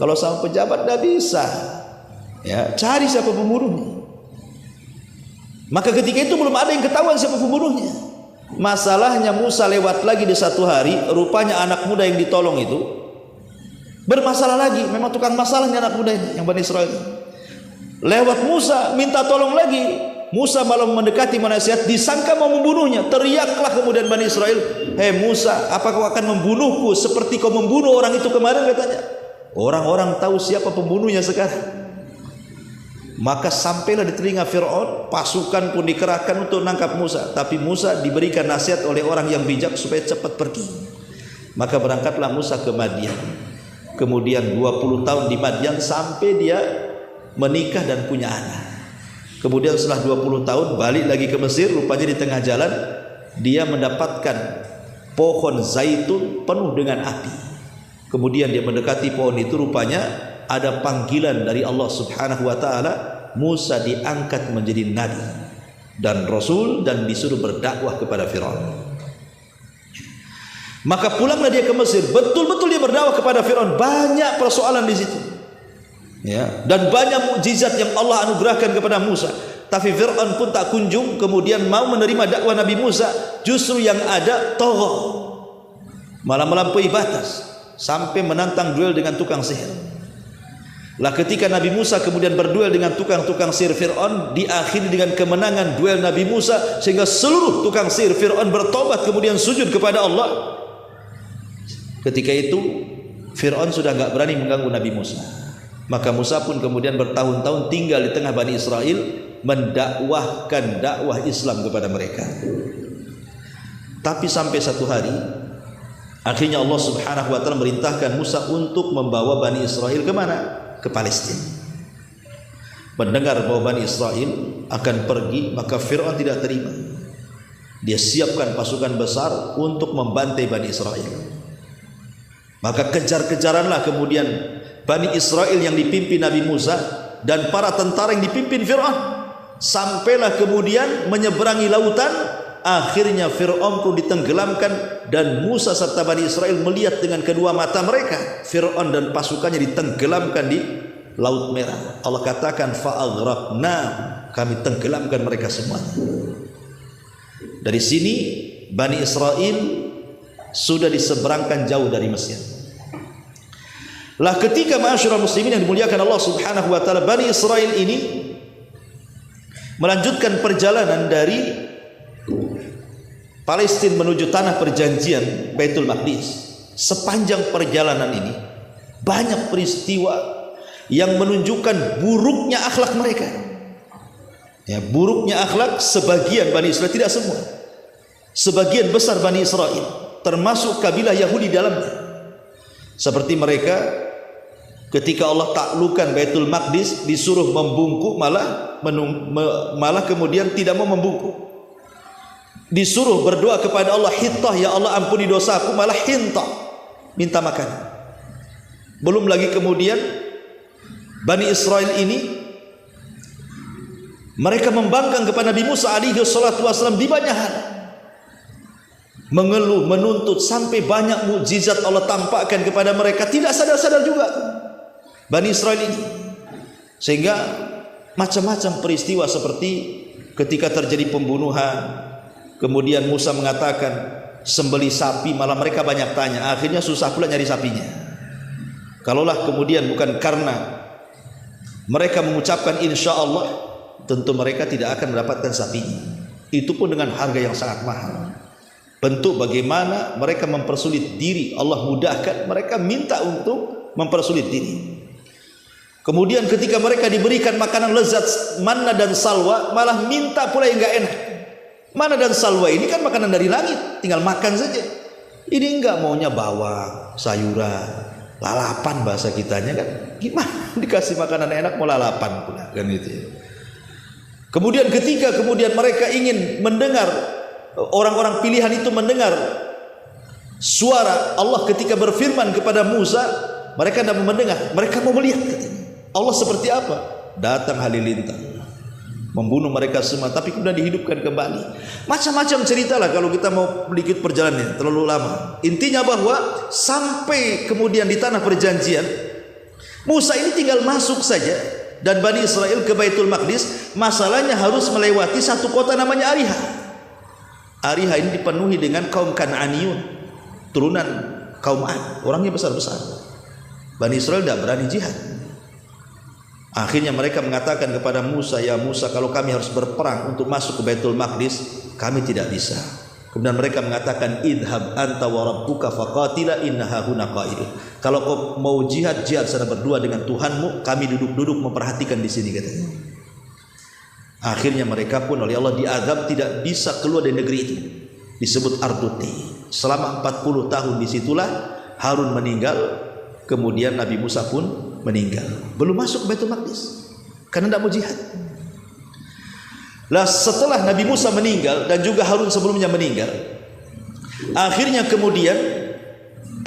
Kalau sama pejabat nggak bisa, ya cari siapa pembunuhnya. Maka ketika itu belum ada yang ketahuan siapa pembunuhnya. Masalahnya Musa lewat lagi di satu hari, rupanya anak muda yang ditolong itu bermasalah lagi. Memang tukang masalahnya anak muda ini, yang Bani Israel. Lewat Musa minta tolong lagi. Musa malah mendekati menasihat, disangka mau membunuhnya. Teriaklah kemudian Bani Israel, "Hei Musa, apa kau akan membunuhku seperti kau membunuh orang itu kemarin?" katanya. Orang-orang tahu siapa pembunuhnya sekarang. Maka sampailah di telinga Fir'aun, pasukan pun dikerahkan untuk menangkap Musa. Tapi Musa diberikan nasihat oleh orang yang bijak supaya cepat pergi. Maka berangkatlah Musa ke Madian. Kemudian 20 tahun di Madian sampai dia menikah dan punya anak. Kemudian setelah 20 tahun balik lagi ke Mesir. Rupanya di tengah jalan dia mendapatkan pohon zaitun penuh dengan api. Kemudian dia mendekati pohon itu, rupanya ada panggilan dari Allah Subhanahu wa taala. Musa diangkat menjadi nabi dan rasul dan disuruh berdakwah kepada Firaun. Maka pulanglah dia ke Mesir. Betul-betul dia berdakwah kepada Firaun. Banyak persoalan di situ. Ya, dan banyak mukjizat yang Allah anugerahkan kepada Musa. Tapi Fir'aun pun tak kunjung kemudian mau menerima dakwah Nabi Musa. Justru yang ada tagha, malah melampaui batas sampai menantang duel dengan tukang sihir. Lah ketika Nabi Musa kemudian berduel dengan tukang-tukang sihir Fir'aun, diakhiri dengan kemenangan duel Nabi Musa, sehingga seluruh tukang sihir Fir'aun bertobat kemudian sujud kepada Allah. Ketika itu Fir'aun sudah enggak berani mengganggu Nabi Musa. Maka Musa pun kemudian bertahun-tahun tinggal di tengah Bani Israel, mendakwahkan dakwah Islam kepada mereka. Tapi sampai satu hari akhirnya Allah Subhanahu wa taala merintahkan Musa untuk membawa Bani Israel ke mana? Ke Palestina. Mendengar bahwa Bani Israel akan pergi, maka Fir'aun tidak terima. Dia siapkan pasukan besar untuk membantai Bani Israel. Maka kejar-kejaranlah kemudian Bani Israel yang dipimpin Nabi Musa dan para tentara yang dipimpin Fir'aun. Sampailah kemudian menyeberangi lautan. Akhirnya Fir'aun pun ditenggelamkan dan Musa serta Bani Israel melihat dengan kedua mata mereka Fir'aun dan pasukannya ditenggelamkan di Laut Merah. Allah katakan fa'aghraqna, kami tenggelamkan mereka semuanya. Dari sini Bani Israel sudah diseberangkan jauh dari Mesir. Lah ketika ma'asyiral muslimin yang dimuliakan Allah Subhanahu wa taala, Bani Israel ini melanjutkan perjalanan dari Palestina menuju tanah perjanjian Baitul Maqdis. Sepanjang perjalanan ini banyak peristiwa yang menunjukkan buruknya akhlak mereka. Ya, buruknya akhlak sebagian Bani Israel, tidak semua. Sebagian besar Bani Israel, termasuk kabilah Yahudi dalamnya. Seperti mereka ketika Allah taklukkan Baitul Maqdis disuruh membungkuk, malah kemudian tidak mau membungkuk. Disuruh berdoa kepada Allah, hintah, ya Allah ampuni dosaku, malah hintah, minta makan. Belum lagi kemudian Bani Israel ini mereka membangkang kepada Nabi Musa alaihi salatu wasallam di banyak hal, mengeluh, menuntut, sampai banyak mukjizat Allah tampakkan kepada mereka, tidak sadar-sadar juga Bani Israel ini. Sehingga macam-macam peristiwa seperti ketika terjadi pembunuhan, kemudian Musa mengatakan sembelih sapi, malah mereka banyak tanya. Akhirnya susah pula nyari sapinya. Kalaulah kemudian bukan karena mereka mengucapkan insya Allah, tentu mereka tidak akan mendapatkan sapinya. Itu pun dengan harga yang sangat mahal. Bentuk bagaimana mereka mempersulit diri, Allah mudahkan, mereka minta untuk mempersulit diri. Kemudian ketika mereka diberikan makanan lezat manna dan salwa, malah minta pula yang enggak enak. Manna dan salwa ini kan makanan dari langit, tinggal makan saja. Ini enggak, maunya bawang, sayuran, lalapan bahasa kitanya kan. Gimana dikasih makanan enak mau lalapan pula kan itu. Kemudian ketika mereka ingin mendengar, orang-orang pilihan itu mendengar suara Allah ketika berfirman kepada Musa, mereka tidak mau mendengar, mereka mau melihat katanya. Allah seperti apa? Datang halilintar, membunuh mereka semua, tapi kemudian dihidupkan kembali. Macam-macam ceritalah kalau kita mau sedikit perjalanannya, terlalu lama. Intinya bahwa sampai kemudian di tanah perjanjian, Musa ini tinggal masuk saja dan Bani Israel ke Baitul Maqdis. Masalahnya harus melewati satu kota namanya Ariha. Ariha ini dipenuhi dengan kaum Kan'aniyun, turunan kaum Ad, orangnya besar-besar. Bani Israel tidak berani jihad. Akhirnya mereka mengatakan kepada Musa, ya Musa, kalau kami harus berperang untuk masuk ke Baitul Maqdis, kami tidak bisa. Kemudian mereka mengatakan, idhab anta wa rabbuka faqatila inna hahuna qa'idun. Kalau kau mau jihad, jihad sana berdua dengan Tuhanmu, kami duduk-duduk memperhatikan di sini katanya. Akhirnya mereka pun oleh Allah diazab, tidak bisa keluar dari negeri itu, disebut Arduti. Selama 40 tahun disitulah Harun meninggal, kemudian Nabi Musa pun meninggal, belum masuk ke Baitul Maqdis karena tidak mau jihad. Lah setelah Nabi Musa meninggal dan juga Harun sebelumnya meninggal, akhirnya kemudian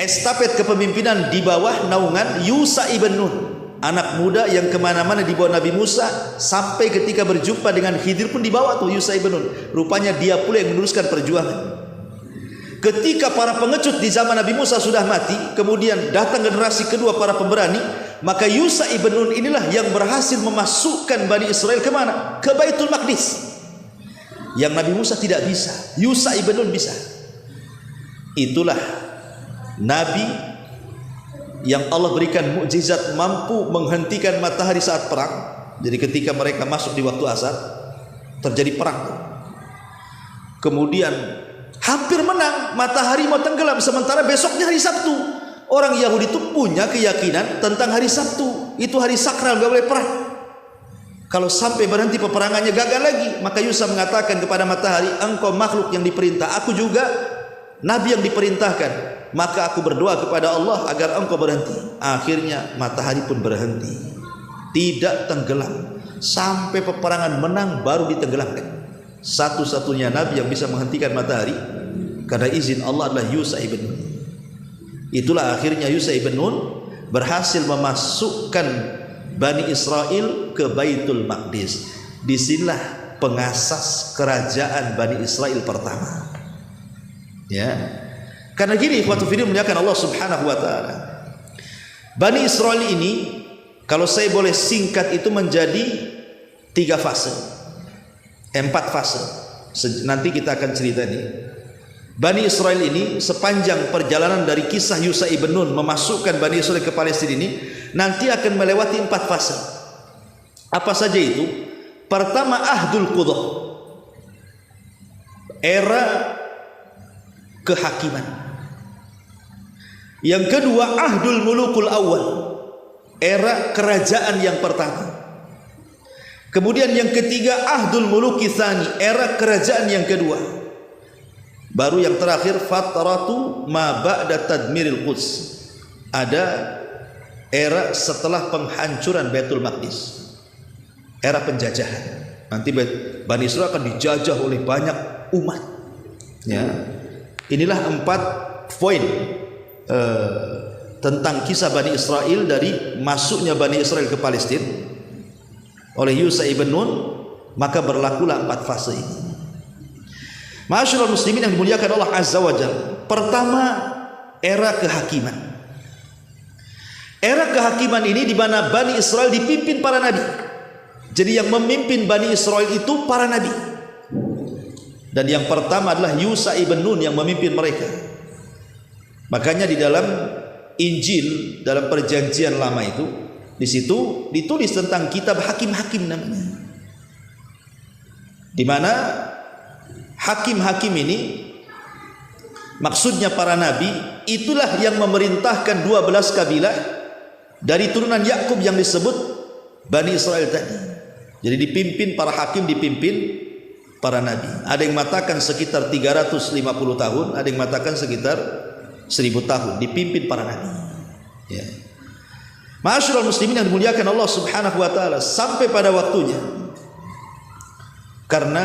estafet kepemimpinan di bawah naungan Yusha ibn Nun, anak muda yang kemana-mana di bawah Nabi Musa, sampai ketika berjumpa dengan Khidir pun dibawa tuh Yusha ibn Nun. Rupanya dia pula yang meneruskan perjuangan. Ketika para pengecut di zaman Nabi Musa sudah mati, kemudian datang generasi kedua para pemberani, maka Yusha ibn Nun inilah yang berhasil memasukkan Bani Israel kemana? Ke Baitul Maqdis. Yang Nabi Musa tidak bisa, Yusha ibn Nun bisa. Itulah Nabi yang Allah berikan mukjizat mampu menghentikan matahari saat perang. Jadi ketika mereka masuk di waktu asar, terjadi perang. Kemudian hampir menang, matahari mau tenggelam, sementara besoknya hari Sabtu. Orang Yahudi itu punya keyakinan tentang hari Sabtu, itu hari sakral, gak boleh perang. Kalau sampai berhenti peperangannya gagal lagi, maka Yusha mengatakan kepada matahari, engkau makhluk yang diperintah, aku juga nabi yang diperintahkan, maka aku berdoa kepada Allah agar engkau berhenti. Akhirnya matahari pun berhenti, tidak tenggelam sampai peperangan menang baru ditenggelamkan. Satu-satunya nabi yang bisa menghentikan matahari karena izin Allah adalah Yusha ibn Nun. Itulah akhirnya Yusha ibn Nun berhasil memasukkan Bani Israel ke Baitul Maqdis. Disinilah pengasas kerajaan Bani Israel pertama. Ya, karena gini, ikhwatu fillah muliakan Allah Subhanahu wa taala. Bani Israel ini, kalau saya boleh singkat, itu menjadi 3 fase. 4 fase. Nanti kita akan cerita ini. Bani Israel ini sepanjang perjalanan dari kisah Yusha ibn Nun memasukkan Bani Israel ke Palestina ini, nanti akan melewati 4 fase. Apa saja itu? Pertama, Ahdul Qudah, era kehakiman. Yang kedua, Ahdul Mulukul Awal, era kerajaan yang pertama. Kemudian yang ketiga, Ahdul Muluki Tsani, era kerajaan yang kedua. Baru yang terakhir, Fatratu ma ba'da tadmiril Quds, ada era setelah penghancuran Baitul Maqdis, era penjajahan. Nanti Bani Israel akan dijajah oleh banyak umat. Ya, inilah 4 poin tentang kisah Bani Israel dari masuknya Bani Israel ke Palestina oleh Yusha ibn Nun. Maka berlakulah 4 fase ini. Ma'asyiral muslimin yang dimuliakan Allah Azza wa Jalla. Pertama, era kehakiman. Era kehakiman ini di mana Bani Israel dipimpin para nabi. Jadi yang memimpin Bani Israel itu para nabi. Dan yang pertama adalah Yusha ibn Nun yang memimpin mereka. Makanya di dalam Injil, dalam perjanjian lama itu, di situ ditulis tentang kitab hakim-hakim namanya. Di mana hakim-hakim ini maksudnya para nabi, itulah yang memerintahkan 12 kabilah dari turunan Yakub yang disebut Bani Israel tadi. Jadi dipimpin para hakim, dipimpin para nabi. Ada yang mengatakan sekitar 350 tahun, ada yang mengatakan sekitar 1000 tahun dipimpin para nabi. Ya. Ma'asyiral muslimin yang dimuliakan Allah Subhanahu wa taala, sampai pada waktunya karena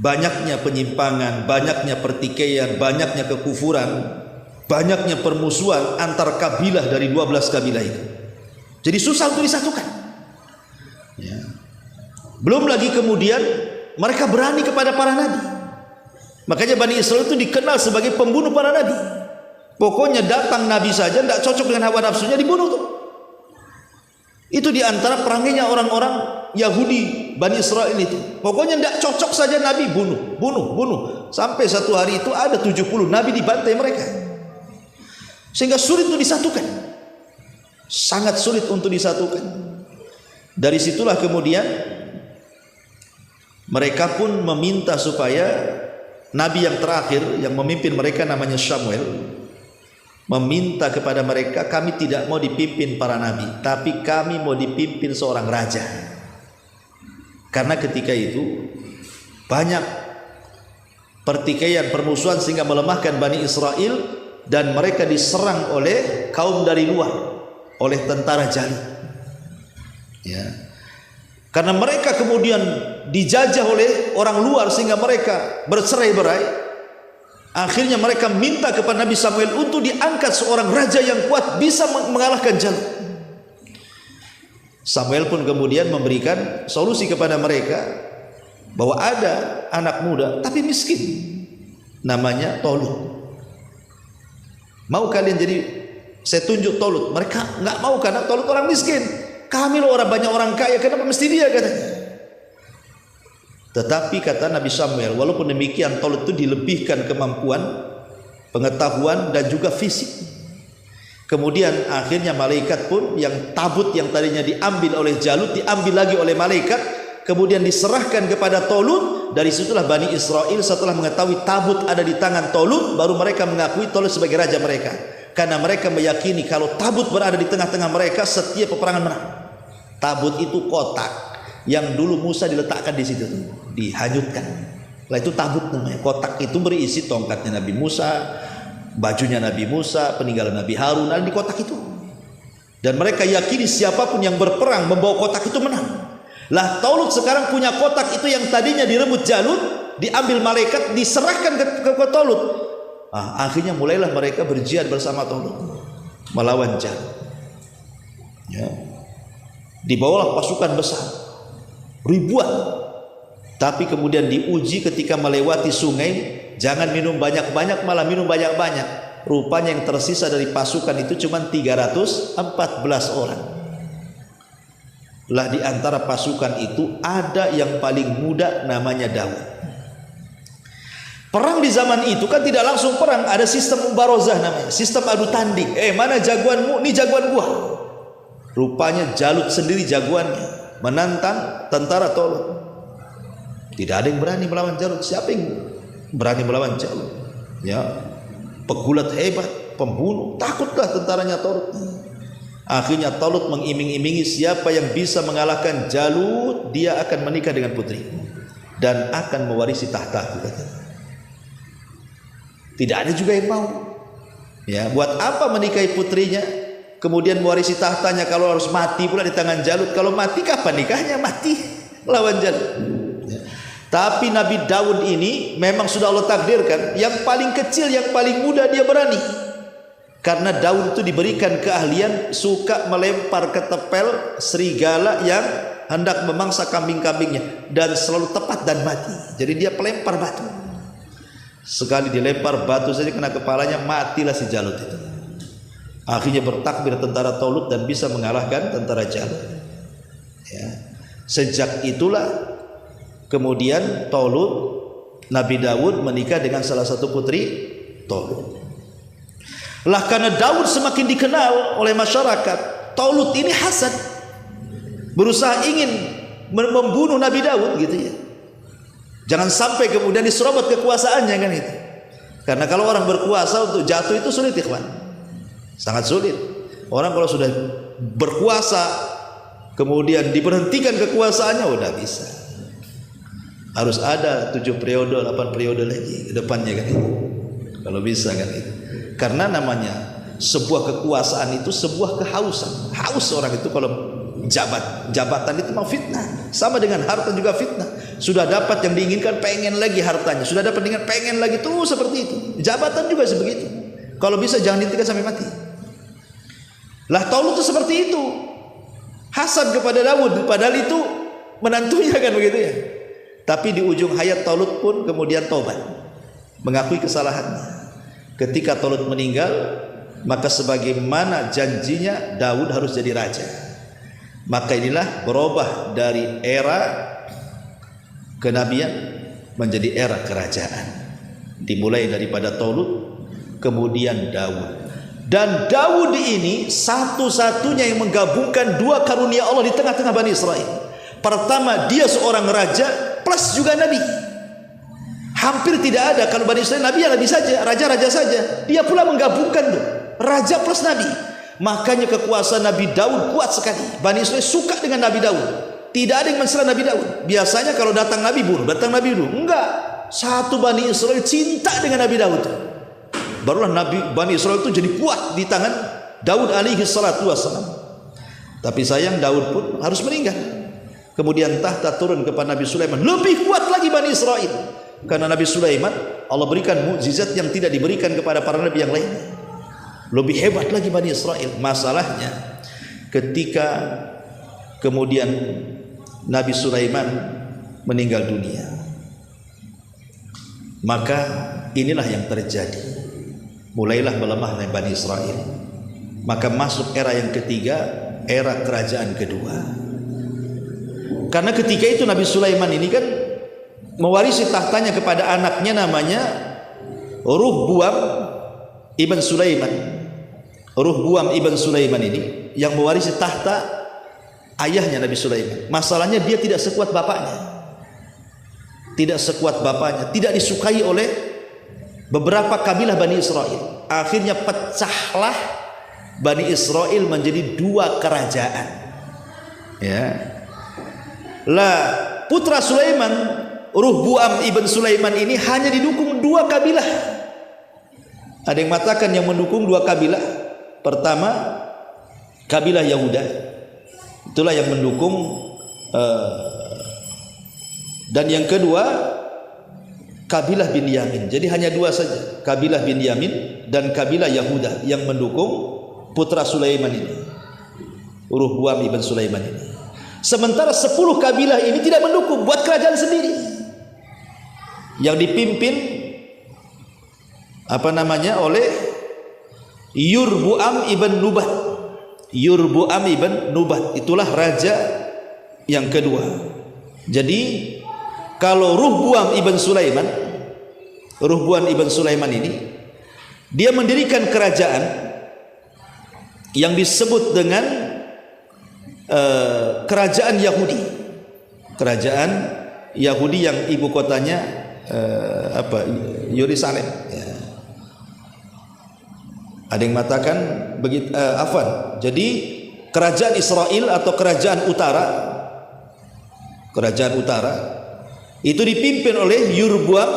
banyaknya penyimpangan, banyaknya pertikaian, banyaknya kekufuran, banyaknya permusuhan antar kabilah dari 12 kabilah itu. Jadi susah untuk disatukan. Ya. Belum lagi kemudian mereka berani kepada para nabi. Makanya Bani Israel itu dikenal sebagai pembunuh para nabi. Pokoknya datang nabi saja tidak cocok dengan hawa nafsunya, dibunuh tuh. Itu diantara perangainya orang-orang Yahudi Bani Israel itu. Pokoknya tidak cocok saja nabi, bunuh. Sampai satu hari itu ada 70 nabi dibantai mereka. Sehingga sulit untuk disatukan. Sangat sulit untuk disatukan. Dari situlah kemudian mereka pun meminta supaya nabi yang terakhir yang memimpin mereka namanya Samuel meminta kepada mereka, kami tidak mau dipimpin para nabi, tapi kami mau dipimpin seorang raja. Karena ketika itu banyak pertikaian, permusuhan sehingga melemahkan Bani Israel dan mereka diserang oleh kaum dari luar, oleh tentara Jalut. Ya. Karena mereka kemudian dijajah oleh orang luar sehingga mereka bercerai-berai. Akhirnya mereka minta kepada Nabi Samuel untuk diangkat seorang raja yang kuat bisa mengalahkan Jalut. Samuel pun kemudian memberikan solusi kepada mereka bahwa ada anak muda tapi miskin namanya Tolut. Mau kalian jadi saya tunjuk Tolut? Mereka nggak mau karena Tolut orang miskin. Kami loh orang banyak orang kaya, kenapa mesti dia katanya. Tetapi kata Nabi Samuel, walaupun demikian Tolut itu dilebihkan kemampuan, pengetahuan dan juga fisik. Kemudian akhirnya malaikat pun yang tabut yang tadinya diambil oleh Jalut diambil lagi oleh malaikat, kemudian diserahkan kepada Tolut. Dari situlah Bani Israel setelah mengetahui tabut ada di tangan Tolut, baru mereka mengakui Tolut sebagai raja mereka. Karena mereka meyakini kalau tabut berada di tengah-tengah mereka, setiap peperangan menang. Tabut itu kotak yang dulu Musa diletakkan di situ, dihanyutkan. Lah itu tabut namanya. Kotak itu berisi tongkatnya Nabi Musa, bajunya Nabi Musa, peninggalan Nabi Harun ada di kotak itu. Dan mereka yakini siapapun yang berperang membawa kotak itu menang. Lah Tolut sekarang punya kotak itu yang tadinya direbut Jalut, diambil malaikat, diserahkan ke Tolut. Akhirnya mulailah mereka berjihad bersama Tolut melawan Jalut. Ya. Dibawalah pasukan besar ribuan, tapi kemudian diuji ketika melewati sungai, jangan minum banyak-banyak, malah minum banyak-banyak. Rupanya yang tersisa dari pasukan itu cuma 314 orang. Lah di antara pasukan itu ada yang paling muda namanya Daud. Perang di zaman itu kan tidak langsung perang, ada sistem mubarozah namanya, sistem adu tanding. Mana jagoanmu? Ini jagoan gua. Rupanya Jalut sendiri jagoannya menantang tentara Tolut. Tidak ada yang berani melawan Jalut. Siapa yang berani melawan Jalut? Ya, pegulat hebat, pembunuh, takutlah tentaranya Tolut. Akhirnya Tolut mengiming-imingi siapa yang bisa mengalahkan Jalut, dia akan menikah dengan putri dan akan mewarisi tahtaku. Tidak ada juga yang mau. Ya, buat apa menikahi putrinya? Kemudian mewarisi tahtanya kalau harus mati pula di tangan Jalut. Kalau mati kapan nikahnya? Mati lawan Jalut. Ya. Tapi Nabi Daud ini memang sudah Allah takdirkan yang paling kecil, yang paling muda dia berani. Karena Daud itu diberikan keahlian suka melempar ketepel serigala yang hendak memangsa kambing-kambingnya dan selalu tepat dan mati. Jadi dia pelempar batu. Sekali dilempar batu saja kena kepalanya, matilah si Jalut itu. Akhirnya bertakbir tentara Tolut dan bisa mengalahkan tentara Jalut. Ya. Sejak itulah kemudian Tolut, Nabi Daud menikah dengan salah satu putri Tolut. Lah karena Daud semakin dikenal oleh masyarakat, Tolut ini hasad, berusaha ingin membunuh Nabi Daud gitu ya. Jangan sampai kemudian diserobot kekuasaannya kan itu. Karena kalau orang berkuasa untuk jatuh itu sulit ikhwan. Sangat sulit. Orang kalau sudah berkuasa kemudian diberhentikan kekuasaannya udah bisa. Harus ada 7 periode, 8 periode lagi ke depannya kan itu. Kalau bisa kan itu. Karena namanya sebuah kekuasaan itu sebuah kehausan. Haus orang itu kalau jabatan itu mau fitnah. Sama dengan harta juga fitnah. Sudah dapat yang diinginkan, pengen lagi hartanya. Sudah dapat dengan pengen lagi, terus seperti itu. Jabatan juga sebegitu. Kalau bisa jangan dihentikan sampai mati. Lah Talut itu seperti itu. Hasad kepada Daud, padahal itu menantunya kan begitu ya. Tapi di ujung hayat Talut pun kemudian taubat, mengakui kesalahannya. Ketika Talut meninggal, maka sebagaimana janjinya Daud harus jadi raja. Maka inilah berubah dari era kenabian menjadi era kerajaan. Dimulai daripada Talut, kemudian Daud. Dan Daud ini satu-satunya yang menggabungkan 2 karunia Allah di tengah-tengah Bani Israel. Pertama, dia seorang raja plus juga nabi. Hampir tidak ada kalau Bani Israel nabi ya nabi saja, raja-raja saja. Dia pula menggabungkan tuh, raja plus nabi. Makanya kekuasaan Nabi Daud kuat sekali. Bani Israel suka dengan Nabi Daud. Tidak ada yang mencela Nabi Daud. Biasanya kalau datang Nabi bunuh, datang Nabi bunuh. Enggak. Satu Bani Israel cinta dengan Nabi Daud. Barulah Bani Israel itu jadi kuat di tangan Daud alaihi salatu wassalam. Tapi sayang Daud pun harus meninggal. Kemudian tahta turun kepada Nabi Sulaiman. Lebih kuat lagi Bani Israel. Karena Nabi Sulaiman Allah berikan mukjizat yang tidak diberikan kepada para nabi yang lain. Lebih hebat lagi Bani Israel. Masalahnya ketika kemudian Nabi Sulaiman meninggal dunia, maka inilah yang terjadi. Mulailah melemahnya Bani Israel. Maka masuk era yang ketiga, era kerajaan kedua. Karena ketika itu Nabi Sulaiman ini kan mewarisi tahtanya kepada anaknya namanya Ruhbuam ibn Sulaiman. Ruhbuam ibn Sulaiman ini yang mewarisi tahta ayahnya Nabi Sulaiman. Masalahnya dia tidak sekuat bapaknya. Tidak sekuat bapaknya, tidak disukai oleh beberapa kabilah Bani Israel. Akhirnya pecahlah Bani Israel menjadi 2 kerajaan. Ya. Lah putra Sulaiman, Ruhbuam ibn Sulaiman ini hanya didukung 2 kabilah. Ada yang mengatakan yang mendukung 2 kabilah. Pertama, kabilah Yahuda. Itulah yang mendukung. Dan yang kedua, kabilah Binyamin. Jadi hanya 2 saja, kabilah Binyamin dan kabilah Yahuda yang mendukung putra Sulaiman ini, Ruhbuam ibn Sulaiman ini. Sementara 10 kabilah ini tidak mendukung, buat kerajaan sendiri yang dipimpin oleh Yurbuam ibn Nubat. Yurbuam ibn Nubat itulah raja yang kedua. Jadi kalau Ruhbuam ibn Sulaiman ini dia mendirikan kerajaan yang disebut dengan kerajaan Yahudi. Kerajaan Yahudi yang ibu kotanya Yerusalem. Ya. Ada yang mengatakan begitu, jadi kerajaan Israel atau kerajaan utara itu dipimpin oleh Yurbuam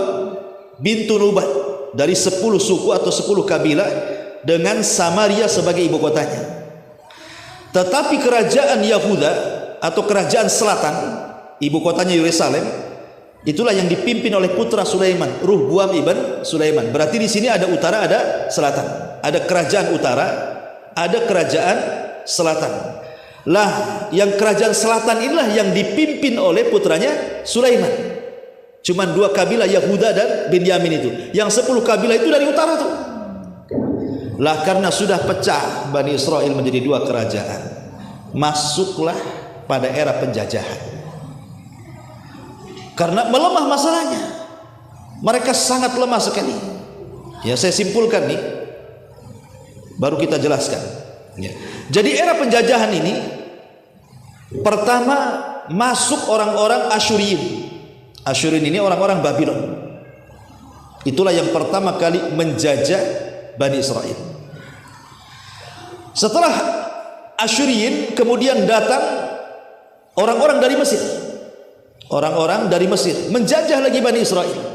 bintu Nubat dari 10 suku atau 10 kabilah dengan Samaria sebagai ibu kotanya. Tetapi kerajaan Yahuda atau kerajaan selatan, ibu kotanya Yerusalem, itulah yang dipimpin oleh putra Sulaiman, Ruhbuam ibn Sulaiman. Berarti di sini ada utara, ada selatan. Ada kerajaan utara, ada kerajaan selatan. Lah, yang kerajaan selatan inilah yang dipimpin oleh putranya Sulaiman. Cuman 2 kabilah Yahuda dan Binyamin itu. Yang 10 kabilah itu dari utara tuh. Lah karena sudah pecah Bani Israel menjadi 2 kerajaan, masuklah pada era penjajahan. Karena melemah masalahnya, mereka sangat lemah sekali. Ya, saya simpulkan nih, baru kita jelaskan. Ya. Jadi era penjajahan ini pertama masuk orang-orang Asyuriyin. Asyuriyin ini orang-orang Babylon. Itulah yang pertama kali menjajah Bani Israel. Setelah Asyuriyin kemudian datang orang-orang dari Mesir. Orang-orang dari Mesir menjajah lagi Bani Israel.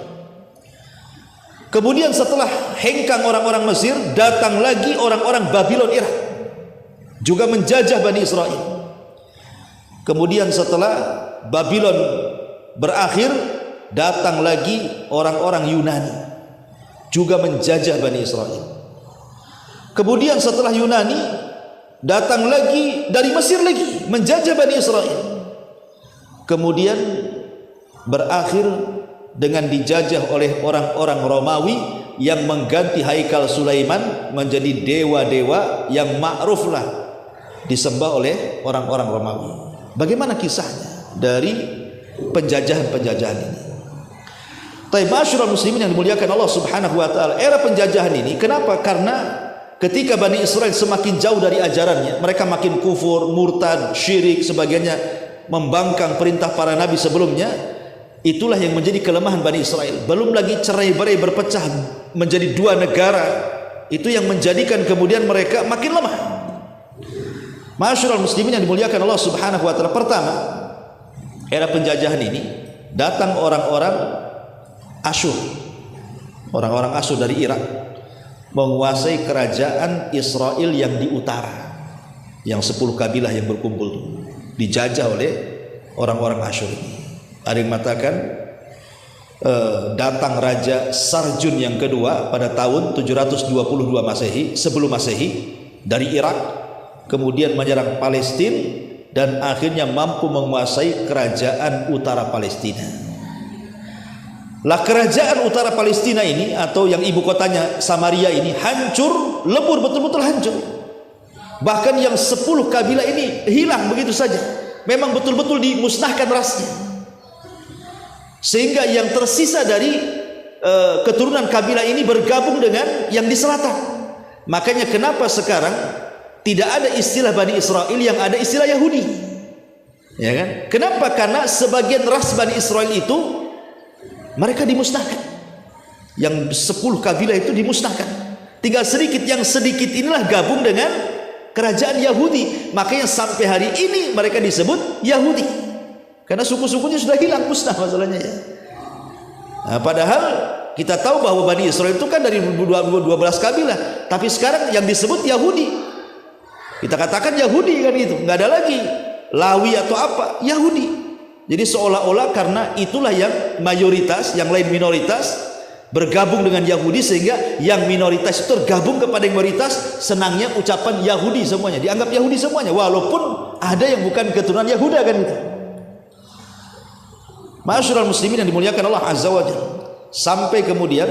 Kemudian setelah hengkang orang-orang Mesir, datang lagi orang-orang Babylon Irak, juga menjajah Bani Israel. Kemudian setelah Babylon berakhir, datang lagi orang-orang Yunani, juga menjajah Bani Israel. Kemudian setelah Yunani, datang lagi dari Mesir lagi, menjajah Bani Israel. Kemudian berakhir dengan dijajah oleh orang-orang Romawi yang mengganti Haikal Sulaiman menjadi dewa-dewa yang ma'ruflah disembah oleh orang-orang Romawi. Bagaimana kisahnya dari penjajahan-penjajahan ini? Ma'asyiral muslimin yang dimuliakan Allah Subhanahu wa taala, era penjajahan ini kenapa? Karena ketika Bani Israel semakin jauh dari ajarannya, mereka makin kufur, murtad, syirik, sebagainya, membangkang perintah para nabi sebelumnya. Itulah yang menjadi kelemahan Bani Israel. Belum lagi cerai-berai berpecah menjadi dua negara. Itu yang menjadikan kemudian mereka makin lemah. Ma'asyiral muslimin yang dimuliakan Allah Subhanahu wa taala, pertama, era penjajahan ini datang orang-orang Asyur. Orang-orang Asyur dari Irak menguasai kerajaan Israel yang di utara, yang 10 kabilah yang berkumpul dijajah oleh orang-orang Asyur ini. Ada yang mengatakan datang Raja Sarjun yang kedua pada tahun 722 Masehi, sebelum Masehi, dari Irak, kemudian menyerang Palestina dan akhirnya mampu menguasai kerajaan utara Palestina. Lah kerajaan utara Palestina ini, atau yang ibu kotanya Samaria ini, hancur, lebur, betul-betul hancur. Bahkan yang 10 kabilah ini hilang begitu saja. Memang betul-betul dimusnahkan rasnya. Sehingga yang tersisa dari keturunan kabilah ini bergabung dengan yang di selatan. Makanya kenapa sekarang tidak ada istilah Bani Israel, yang ada istilah Yahudi. Ya kan? Kenapa? Karena sebagian ras Bani Israel itu mereka dimusnahkan. Yang 10 kabilah itu dimusnahkan. Tinggal sedikit, yang sedikit inilah gabung dengan kerajaan Yahudi. Makanya sampai hari ini mereka disebut Yahudi. Karena suku-sukunya sudah hilang, musnah masalahnya ya. Nah, padahal kita tahu bahwa Bani Israel itu kan dari 12 kabilah, tapi sekarang yang disebut Yahudi. Kita katakan Yahudi kan itu, nggak ada lagi Lawi atau apa, Yahudi. Jadi seolah-olah karena itulah yang mayoritas, yang lain minoritas, bergabung dengan Yahudi, sehingga yang minoritas itu tergabung kepada yang mayoritas. Senangnya ucapan Yahudi semuanya, dianggap Yahudi semuanya, walaupun ada yang bukan keturunan Yahuda kan itu. Ma'asyiral muslimin yang dimuliakan Allah Azza wa Jalla. Sampai kemudian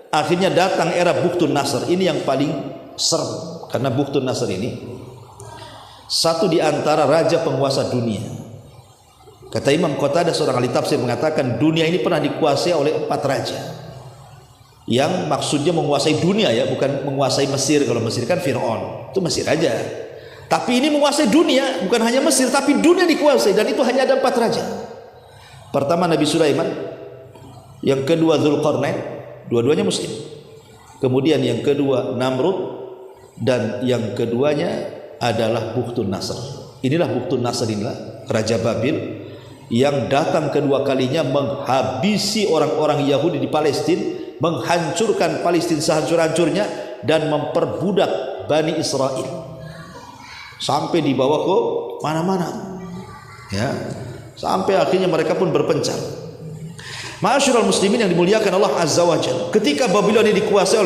akhirnya datang era Bukhtun Nasr. Ini yang paling serem, karena Bukhtun Nasr ini satu di antara raja penguasa dunia. Kata Imam Qatadah, seorang ahli tafsir, mengatakan dunia ini pernah dikuasai oleh 4 raja. Yang maksudnya menguasai dunia ya, bukan menguasai Mesir. Kalau Mesir kan Fir'aun, itu Mesir aja. Tapi ini menguasai dunia, bukan hanya Mesir, tapi dunia dikuasai. Dan itu hanya ada 4 raja. Pertama Nabi Sulaiman, yang kedua Dzulqarnain, dua-duanya muslim. Kemudian yang kedua Namrud, dan yang keduanya adalah Bukhtun Nasr. Inilah Bukhtun Nasr, inilah Raja Babil yang datang kedua kalinya menghabisi orang-orang Yahudi di Palestina, menghancurkan Palestina sehancur-hancurnya, dan memperbudak Bani Israel sampai dibawa ke mana-mana ya, sampai akhirnya mereka pun berpencar. Ma'asyiral muslimin yang dimuliakan Allah Azza wa Jalla, ketika Babylon ini dikuasai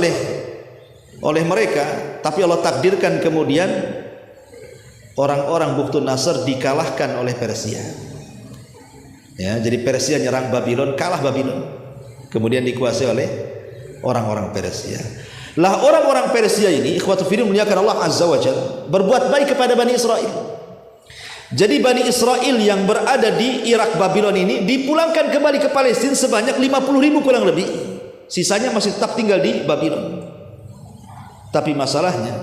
oleh mereka, tapi Allah takdirkan kemudian orang-orang Bukhtun Nasr dikalahkan oleh Persia. Ya, jadi Persia nyerang Babylon, kalah Babylon, kemudian dikuasai oleh orang-orang Persia. Lah orang-orang Persia ini, ikhwatu fillah muliakan Allah Azza wa Jalla, berbuat baik kepada Bani Israel. Jadi Bani Israel yang berada di Irak, Babylon ini dipulangkan kembali ke Palestina sebanyak 50.000 kurang lebih. Sisanya masih tetap tinggal di Babylon. Tapi masalahnya,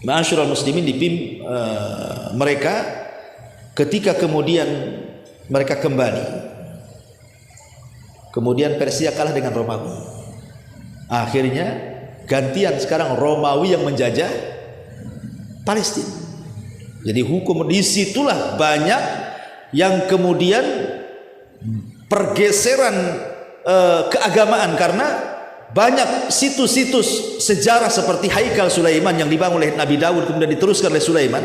ma'asyiral muslimin, mereka ketika kemudian mereka kembali, kemudian Persia kalah dengan Romawi. Akhirnya gantian sekarang Romawi yang menjajah Palestina. Jadi hukum disitulah banyak yang kemudian pergeseran keagamaan, karena banyak situs-situs sejarah seperti Haikal Sulaiman yang dibangun oleh Nabi Daud kemudian diteruskan oleh Sulaiman.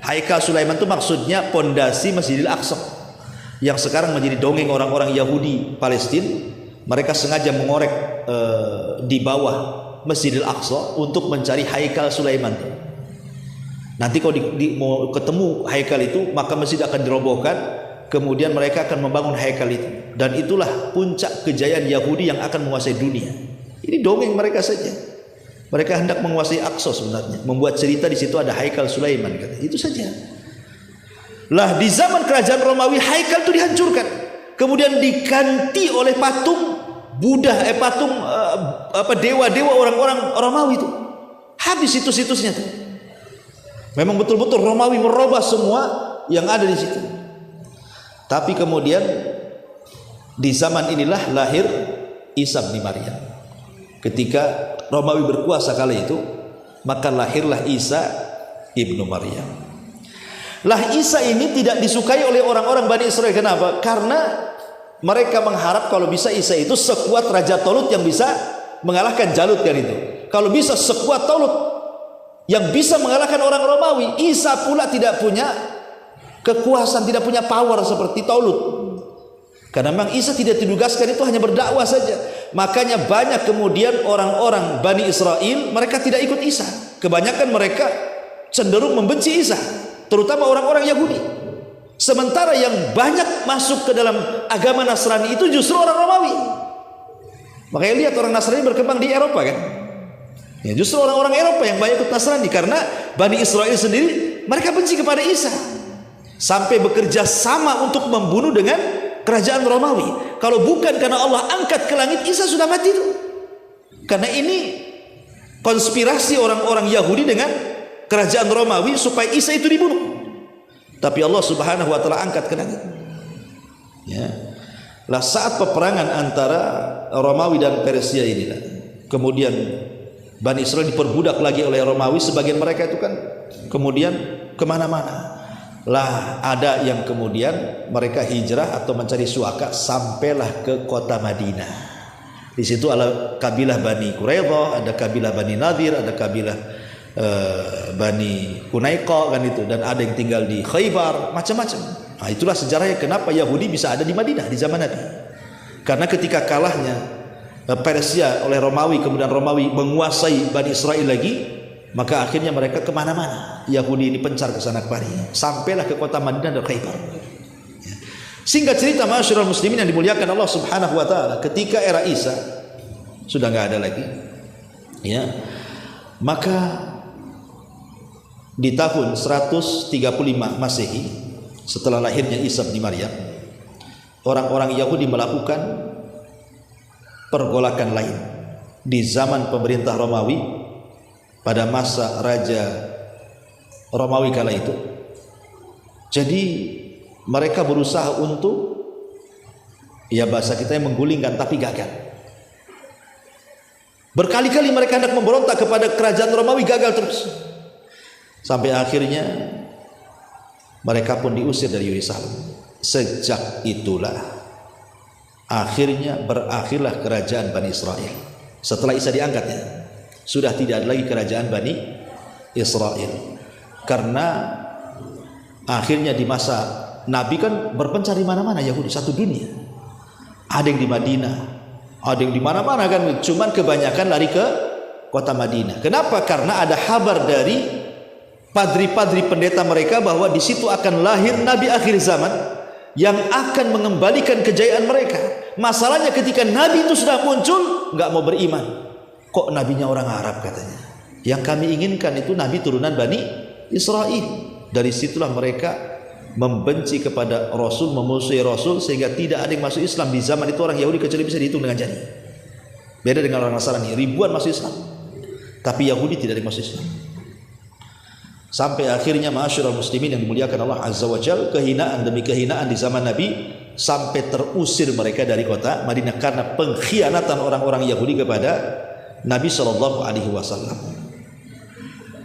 Haikal Sulaiman itu maksudnya pondasi Masjidil Aqsa yang sekarang menjadi dongeng orang-orang Yahudi Palestina. Mereka sengaja mengorek di bawah Masjidil Aqsa untuk mencari Haikal Sulaiman. Nanti kalau mau ketemu Haikal itu, maka masjid akan dirobohkan, kemudian mereka akan membangun Haikal itu, dan itulah puncak kejayaan Yahudi yang akan menguasai dunia. Ini dongeng mereka saja. Mereka hendak menguasai Aqsa sebenarnya, membuat cerita di situ ada Haikal Sulaiman, kata. Itu saja. Lah di zaman kerajaan Romawi Haikal itu dihancurkan, kemudian diganti oleh patung Buddha, patung dewa-dewa orang-orang Romawi itu. Habis situs-situsnya tuh. Memang betul-betul Romawi merubah semua yang ada di situ. Tapi kemudian di zaman inilah lahir Isa bin Maryam. Ketika Romawi berkuasa kala itu, maka lahirlah Isa ibnu Maryam. Lah Isa ini tidak disukai oleh orang-orang Bani Israel. Kenapa? Karena mereka mengharap kalau bisa Isa itu sekuat Raja Tolut yang bisa mengalahkan Jalut kan itu. Kalau bisa sekuat Tolut yang bisa mengalahkan orang Romawi, Isa pula tidak punya kekuasaan, tidak punya power seperti Tolut. Karena memang Isa tidak ditugaskan itu hanya berdakwah saja. Makanya banyak kemudian orang-orang Bani Israel mereka tidak ikut Isa. Kebanyakan mereka cenderung membenci Isa, terutama orang-orang Yahudi. Sementara yang banyak masuk ke dalam agama Nasrani itu justru orang Romawi. Makanya lihat orang Nasrani berkembang di Eropa kan. Ya, justru orang-orang Eropa yang banyak ikut Nasrani, karena Bani Israel sendiri mereka benci kepada Isa, sampai bekerja sama untuk membunuh dengan kerajaan Romawi. Kalau bukan karena Allah angkat ke langit, Isa sudah mati itu. Karena ini konspirasi orang-orang Yahudi dengan kerajaan Romawi supaya Isa itu dibunuh. Tapi Allah Subhanahu wa taala angkat ke langit. Ya. Lah saat peperangan antara Romawi dan Persia inilah, kemudian Bani Israel diperbudak lagi oleh Romawi. Sebagian mereka itu kan kemudian kemana-mana. Lah ada yang kemudian mereka hijrah atau mencari suaka sampailah ke kota Madinah. Di situ ada kabilah Bani Quraidah, ada kabilah Bani Nadir, ada kabilah Bani Hunayqa kan itu, dan ada yang tinggal di Khaybar, macam-macam. Nah, itulah sejarahnya kenapa Yahudi bisa ada di Madinah di zaman Nabi. Karena ketika kalahnya Persia oleh Romawi, kemudian Romawi menguasai Bani Israel lagi, maka akhirnya mereka kemana-mana. Yahudi ini pencar ke sana kemari, sampailah ke kota Madinah dan Khaybar. Singkat cerita, ma'asyiral muslimin yang dimuliakan Allah Subhanahu wa taala, ketika era Isa sudah nggak ada lagi, ya, maka di tahun 135 Masehi, setelah lahirnya Isa bin Maryam, orang-orang Yahudi melakukan pergolakan lain di zaman pemerintah Romawi pada masa Raja Romawi kala itu. Jadi mereka berusaha untuk, ya bahasa kita yang menggulingkan, tapi gagal. Berkali-kali mereka hendak memberontak kepada kerajaan Romawi, gagal terus. Sampai akhirnya mereka pun diusir dari Yerusalem. Sejak itulah akhirnya berakhirlah kerajaan Bani Israel. Setelah Isa diangkatnya, sudah tidak ada lagi kerajaan Bani Israel. Karena akhirnya di masa Nabi kan berpencar di mana-mana Yahudi, satu dunia. Ada yang di Madinah, ada yang di mana-mana kan, cuman kebanyakan lari ke kota Madinah. Kenapa? Karena ada kabar dari padri-padri pendeta mereka bahwa di situ akan lahir Nabi akhir zaman yang akan mengembalikan kejayaan mereka. Masalahnya ketika Nabi itu sudah muncul, nggak mau beriman. Kok nabinya orang Arab katanya? Yang kami inginkan itu Nabi turunan Bani Israel. Dari situlah mereka membenci kepada Rasul, memusuhi Rasul, sehingga tidak ada yang masuk Islam di zaman itu. Orang Yahudi kecuali bisa dihitung dengan jari. Beda dengan orang Nasrani, ribuan masuk Islam, tapi Yahudi tidak ada yang masuk Islam. Sampai akhirnya ma'asyiral muslimin yang dimuliakan Allah Azza wa Jalla, kehinaan demi kehinaan di zaman Nabi, sampai terusir mereka dari kota Madinah karena pengkhianatan orang-orang Yahudi kepada Nabi sallallahu alaihi wasallam.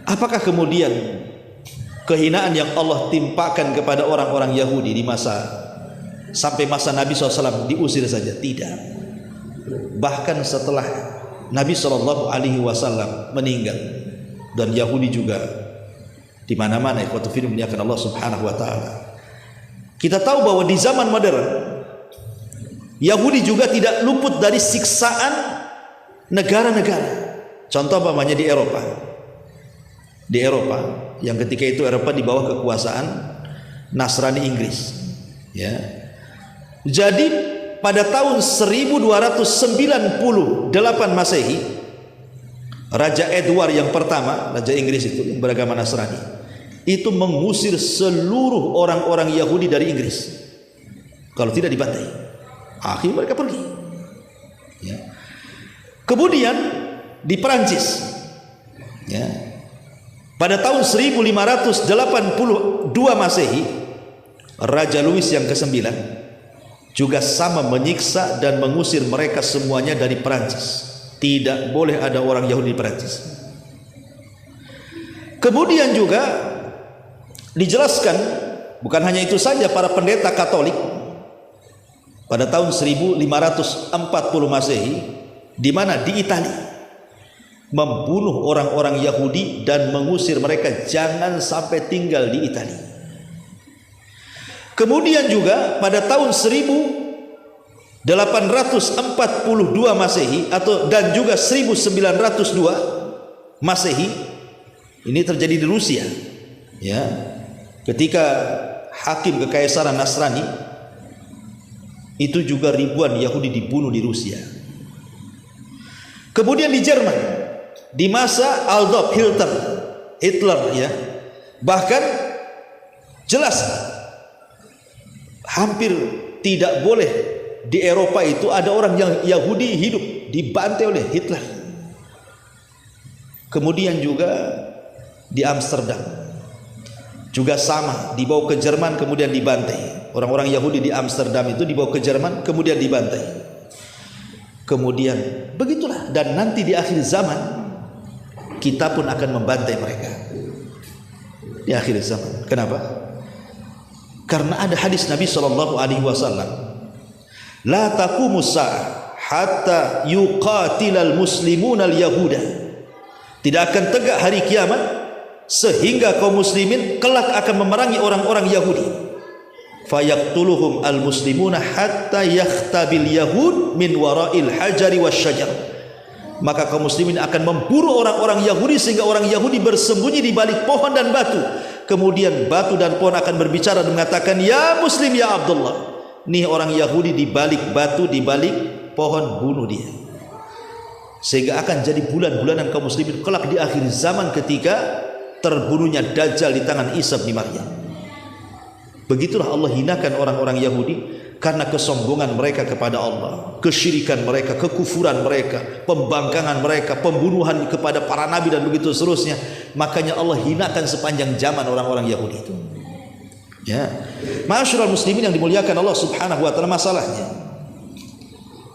Apakah kemudian kehinaan yang Allah timpakan kepada orang-orang Yahudi di sampai masa Nabi SAW diusir saja? Tidak. Bahkan setelah Nabi SAW meninggal, dan Yahudi juga di mana-mana, ikhwatu fillah muliakan Allah Subhanahu wa taala. Kita tahu bahwa di zaman modern Yahudi juga tidak luput dari siksaan negara-negara. Contoh umpamanya di Eropa. Di Eropa yang ketika itu Eropa di bawah kekuasaan Nasrani Inggris. Ya. Jadi pada tahun 1298 Masehi, Raja Edward yang pertama, Raja Inggris itu yang beragama Nasrani, itu mengusir seluruh orang-orang Yahudi dari Inggris. Kalau tidak dibantai, akhirnya mereka pergi. Ya. Kemudian di Perancis, ya, pada tahun 1582 Masehi, Raja Louis yang ke-9 juga sama menyiksa dan mengusir mereka semuanya dari Perancis. Tidak boleh ada orang Yahudi di Perancis. Kemudian juga dijelaskan, bukan hanya itu saja, para pendeta Katolik pada tahun 1540 Masehi, di mana di Italia membunuh orang-orang Yahudi dan mengusir mereka jangan sampai tinggal di Italia. Kemudian juga pada tahun 1842 Masehi dan juga 1902 Masehi, ini terjadi di Rusia, ya, ketika hakim kekaisaran Nasrani itu juga ribuan Yahudi dibunuh di Rusia. Kemudian di Jerman di masa Adolf Hitler, ya, bahkan jelas hampir tidak boleh di Eropa itu ada orang yang Yahudi hidup, dibantai oleh Hitler. Kemudian juga di Amsterdam juga sama, dibawa ke Jerman kemudian dibantai. Orang-orang Yahudi di Amsterdam itu dibawa ke Jerman kemudian dibantai. Kemudian begitulah, dan nanti di akhir zaman kita pun akan membantai mereka di akhir zaman. Kenapa? Karena ada hadis Nabi SAW, la taqumus sa'ah hatta yuqatilal muslimunal yahuda. Tidak akan tegak hari kiamat sehingga kaum muslimin kelak akan memerangi orang-orang Yahudi. Fayaqtuluhum al muslimuna hatta yakhtabil yahud min wara'il hajari wasyajar. Maka kaum muslimin akan memburu orang-orang Yahudi sehingga orang Yahudi bersembunyi di balik pohon dan batu. Kemudian batu dan pohon akan berbicara dan mengatakan, ya Muslim ya Abdullah. Nih orang Yahudi di balik batu, di balik pohon, bunuh dia. Sehingga akan jadi bulan-bulanan kaum muslimin kelak di akhir zaman ketika terbunuhnya Dajjal di tangan Isa bin Maryam. Begitulah Allah hinakan orang-orang Yahudi karena kesombongan mereka kepada Allah, kesyirikan mereka, kekufuran mereka, pembangkangan mereka, pembunuhan kepada para nabi dan begitu seterusnya. Makanya Allah hinakan sepanjang zaman orang-orang Yahudi itu. Ya, ma'asyiral muslimin yang dimuliakan Allah Subhanahu wa taala, masalahnya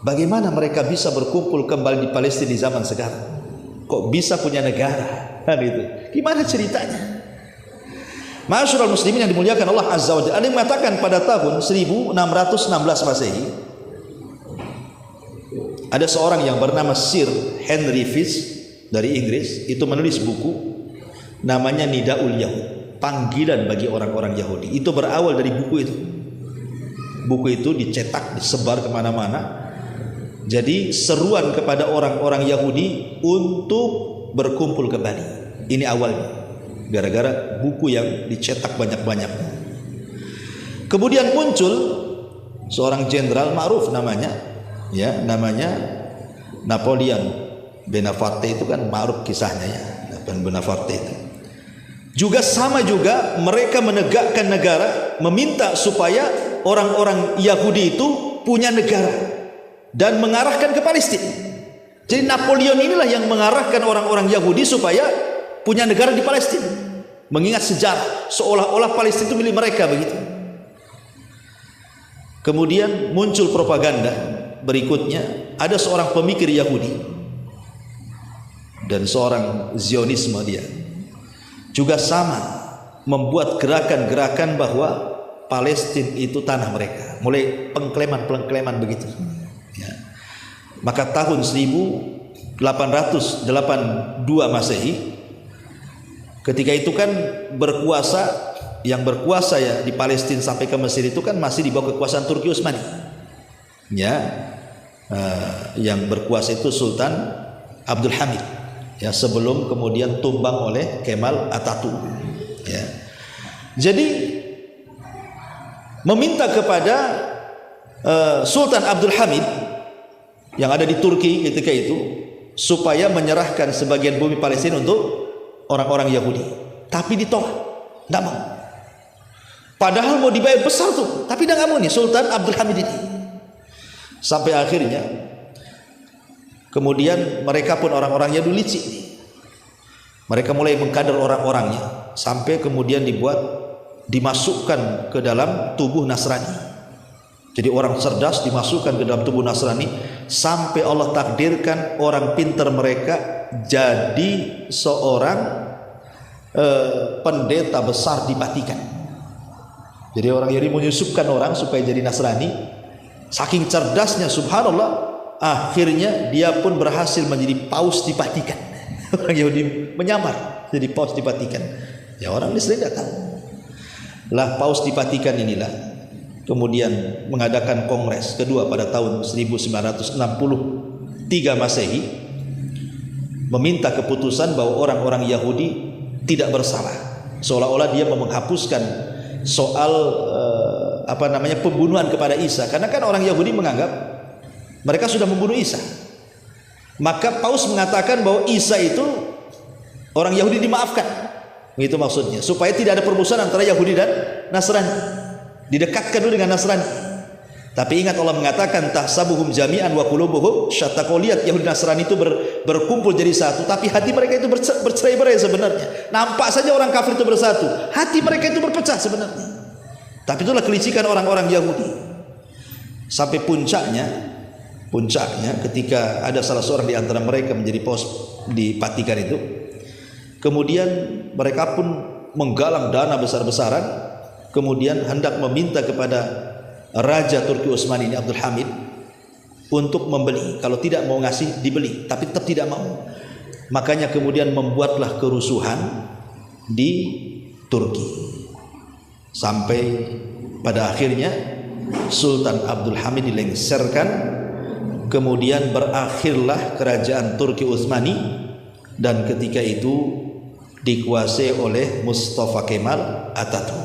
bagaimana mereka bisa berkumpul kembali di Palestina di zaman sekarang? Kok bisa punya negara? Kan itu. Gimana ceritanya? Ma'asyiral muslimin yang dimuliakan Allah Azza wa Jalla, ada yang mengatakan pada tahun 1616 Masehi ada seorang yang bernama Sir Henry Fish dari Inggris, itu menulis buku namanya Nidaul Yahud, panggilan bagi orang-orang Yahudi. Itu berawal dari buku itu. Buku itu dicetak, disebar kemana-mana. Jadi seruan kepada orang-orang Yahudi untuk berkumpul kembali. Ini awalnya, gara-gara buku yang dicetak banyak-banyak. Kemudian muncul seorang jenderal ma'ruf namanya, ya, namanya Napoleon Bonaparte. Itu kan ma'ruf kisahnya, ya, Napoleon Bonaparte itu. Juga sama juga mereka menegakkan negara, meminta supaya orang-orang Yahudi itu punya negara dan mengarahkan ke Palestina. Jadi Napoleon inilah yang mengarahkan orang-orang Yahudi supaya punya negara di Palestina. Mengingat sejarah, seolah-olah Palestina itu milik mereka begitu. Kemudian muncul propaganda berikutnya, ada seorang pemikir Yahudi dan seorang Zionisme dia. juga sama membuat gerakan-gerakan bahwa Palestina itu tanah mereka, mulai pengklaiman begitu. Ya. Maka tahun 1882 Masehi, ketika itu kan yang berkuasa ya di Palestina sampai ke Mesir itu kan masih di bawah kekuasaan Turki Utsmani. Ya, yang berkuasa itu Sultan Abdul Hamid. Ya, sebelum kemudian tumbang oleh Kemal Atatürk. Ya. Jadi meminta kepada Sultan Abdul Hamid yang ada di Turki ketika itu supaya menyerahkan sebagian bumi Palestina untuk orang-orang Yahudi, tapi ditolak, tidak mau. Padahal mau dibayar besar tuh, tapi tidak mau nih Sultan Abdul Hamid ini. Sampai akhirnya kemudian mereka pun orang-orangnya dulu licik nih. Mereka mulai mengkader orang-orangnya sampai kemudian dimasukkan ke dalam tubuh Nasrani. Jadi orang cerdas dimasukkan ke dalam tubuh Nasrani sampai Allah takdirkan orang pintar mereka jadi seorang pendeta besar di Vatikan. Jadi orang Yahudi menyusupkan orang supaya jadi Nasrani. Saking cerdasnya, subhanallah, akhirnya dia pun berhasil menjadi paus di Vatikan. Orang Yahudi menyamar jadi paus di Vatikan. Ya orang Islam tidak tahu. Lah paus di Vatikan inilah kemudian mengadakan kongres kedua pada tahun 1963 Masehi, meminta keputusan bahwa orang-orang Yahudi tidak bersalah, seolah-olah dia menghapuskan soal pembunuhan kepada Isa, karena kan orang Yahudi menganggap mereka sudah membunuh Isa. Maka paus mengatakan bahwa Isa itu orang Yahudi dimaafkan, itu maksudnya supaya tidak ada permusuhan antara Yahudi dan Nasrani, didekatkan dulu dengan Nasrani. Tapi ingat Allah mengatakan tahsabuhum jami'an wa qulubuhum syatta. Kau lihat Yahudi Nasrani itu berkumpul jadi satu, tapi hati mereka itu bercerai-berai sebenarnya. Nampak saja orang kafir itu bersatu, hati mereka itu berpecah sebenarnya. Tapi itulah kelicikan orang-orang Yahudi. Sampai puncaknya ketika ada salah seorang di antara mereka menjadi paus di Vatikan itu, kemudian mereka pun menggalang dana besar-besaran, kemudian hendak meminta kepada Raja Turki Utsmani ini Abdul Hamid untuk membeli. Kalau tidak mau ngasih dibeli, tapi tetap tidak mau. Makanya kemudian membuatlah kerusuhan di Turki, sampai pada akhirnya Sultan Abdul Hamid dilengsarkan. Kemudian berakhirlah kerajaan Turki Utsmani, dan ketika itu dikuasai oleh Mustafa Kemal Atatürk.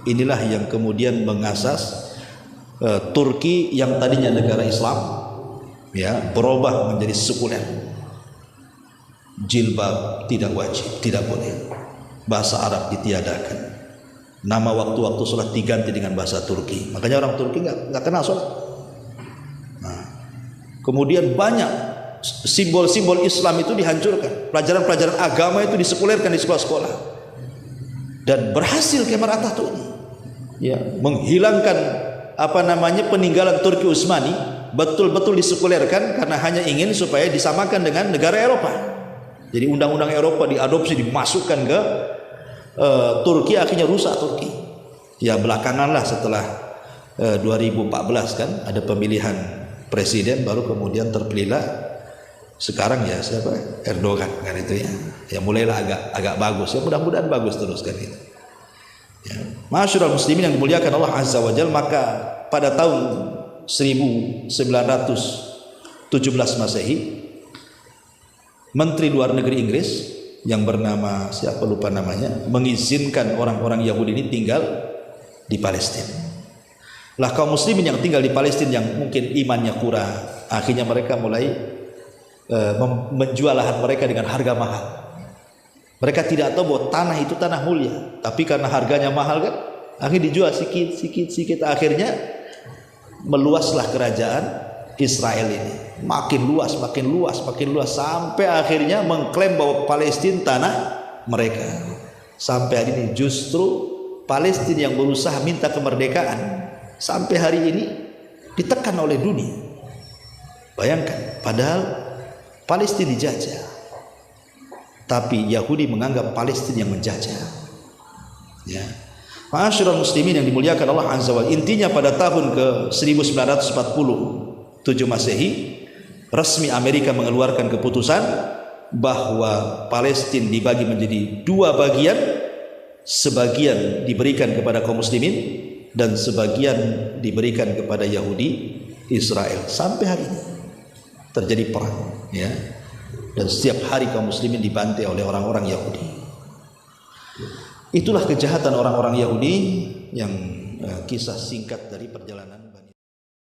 Inilah yang kemudian mengasas Turki yang tadinya negara Islam, ya, berubah menjadi sekuler. Jilbab tidak wajib, tidak boleh. Bahasa Arab ditiadakan. Nama waktu-waktu sholat diganti dengan bahasa Turki. Makanya orang Turki nggak kenal sholat. Nah, kemudian banyak simbol-simbol Islam itu dihancurkan. Pelajaran-pelajaran agama itu disekulerkan di sekolah-sekolah. Dan berhasil Kemal Atatürk ini, ya, menghilangkan peninggalan Turki Utsmani, betul-betul disekulerkan karena hanya ingin supaya disamakan dengan negara Eropa. Jadi undang-undang Eropa diadopsi, dimasukkan ke Turki, akhirnya rusak Turki. Ya belakangan lah setelah 2014 kan ada pemilihan presiden, baru kemudian terpilihlah sekarang ya siapa, Erdogan kan itu ya. Ya mulailah agak bagus, ya mudah-mudahan bagus terus kan itu. Ya. Masyarul muslimin yang dimuliakan Allah Azza wa Jalla, maka pada tahun 1917 Masehi, Menteri Luar Negeri Inggris yang bernama siapa lupa namanya, mengizinkan orang-orang Yahudi ini tinggal di Palestina. Lah kaum muslimin yang tinggal di Palestina yang mungkin imannya kurang, akhirnya mereka mulai menjual lahan mereka dengan harga mahal. Mereka tidak tahu bahwa tanah itu tanah mulia, tapi karena harganya mahal kan, akhirnya dijual sikit. Akhirnya meluaslah kerajaan Israel ini, makin luas, sampai akhirnya mengklaim bahwa Palestina tanah mereka. Sampai hari ini justru Palestina yang berusaha minta kemerdekaan, sampai hari ini ditekan oleh dunia. Bayangkan, padahal Palestina dijajah. tapi Yahudi menganggap Palestina yang menjajah. Ya. Ma'asyiral muslimin yang dimuliakan Allah Azza wa Jalla, intinya pada tahun ke 1947 Masehi resmi Amerika mengeluarkan keputusan bahwa Palestina dibagi menjadi dua bagian, sebagian diberikan kepada kaum muslimin dan sebagian diberikan kepada Yahudi Israel. Sampai hari ini terjadi perang, ya. Dan setiap hari kaum muslimin dibantai oleh orang-orang Yahudi. Itulah kejahatan orang-orang Yahudi yang kisah singkat dari perjalanan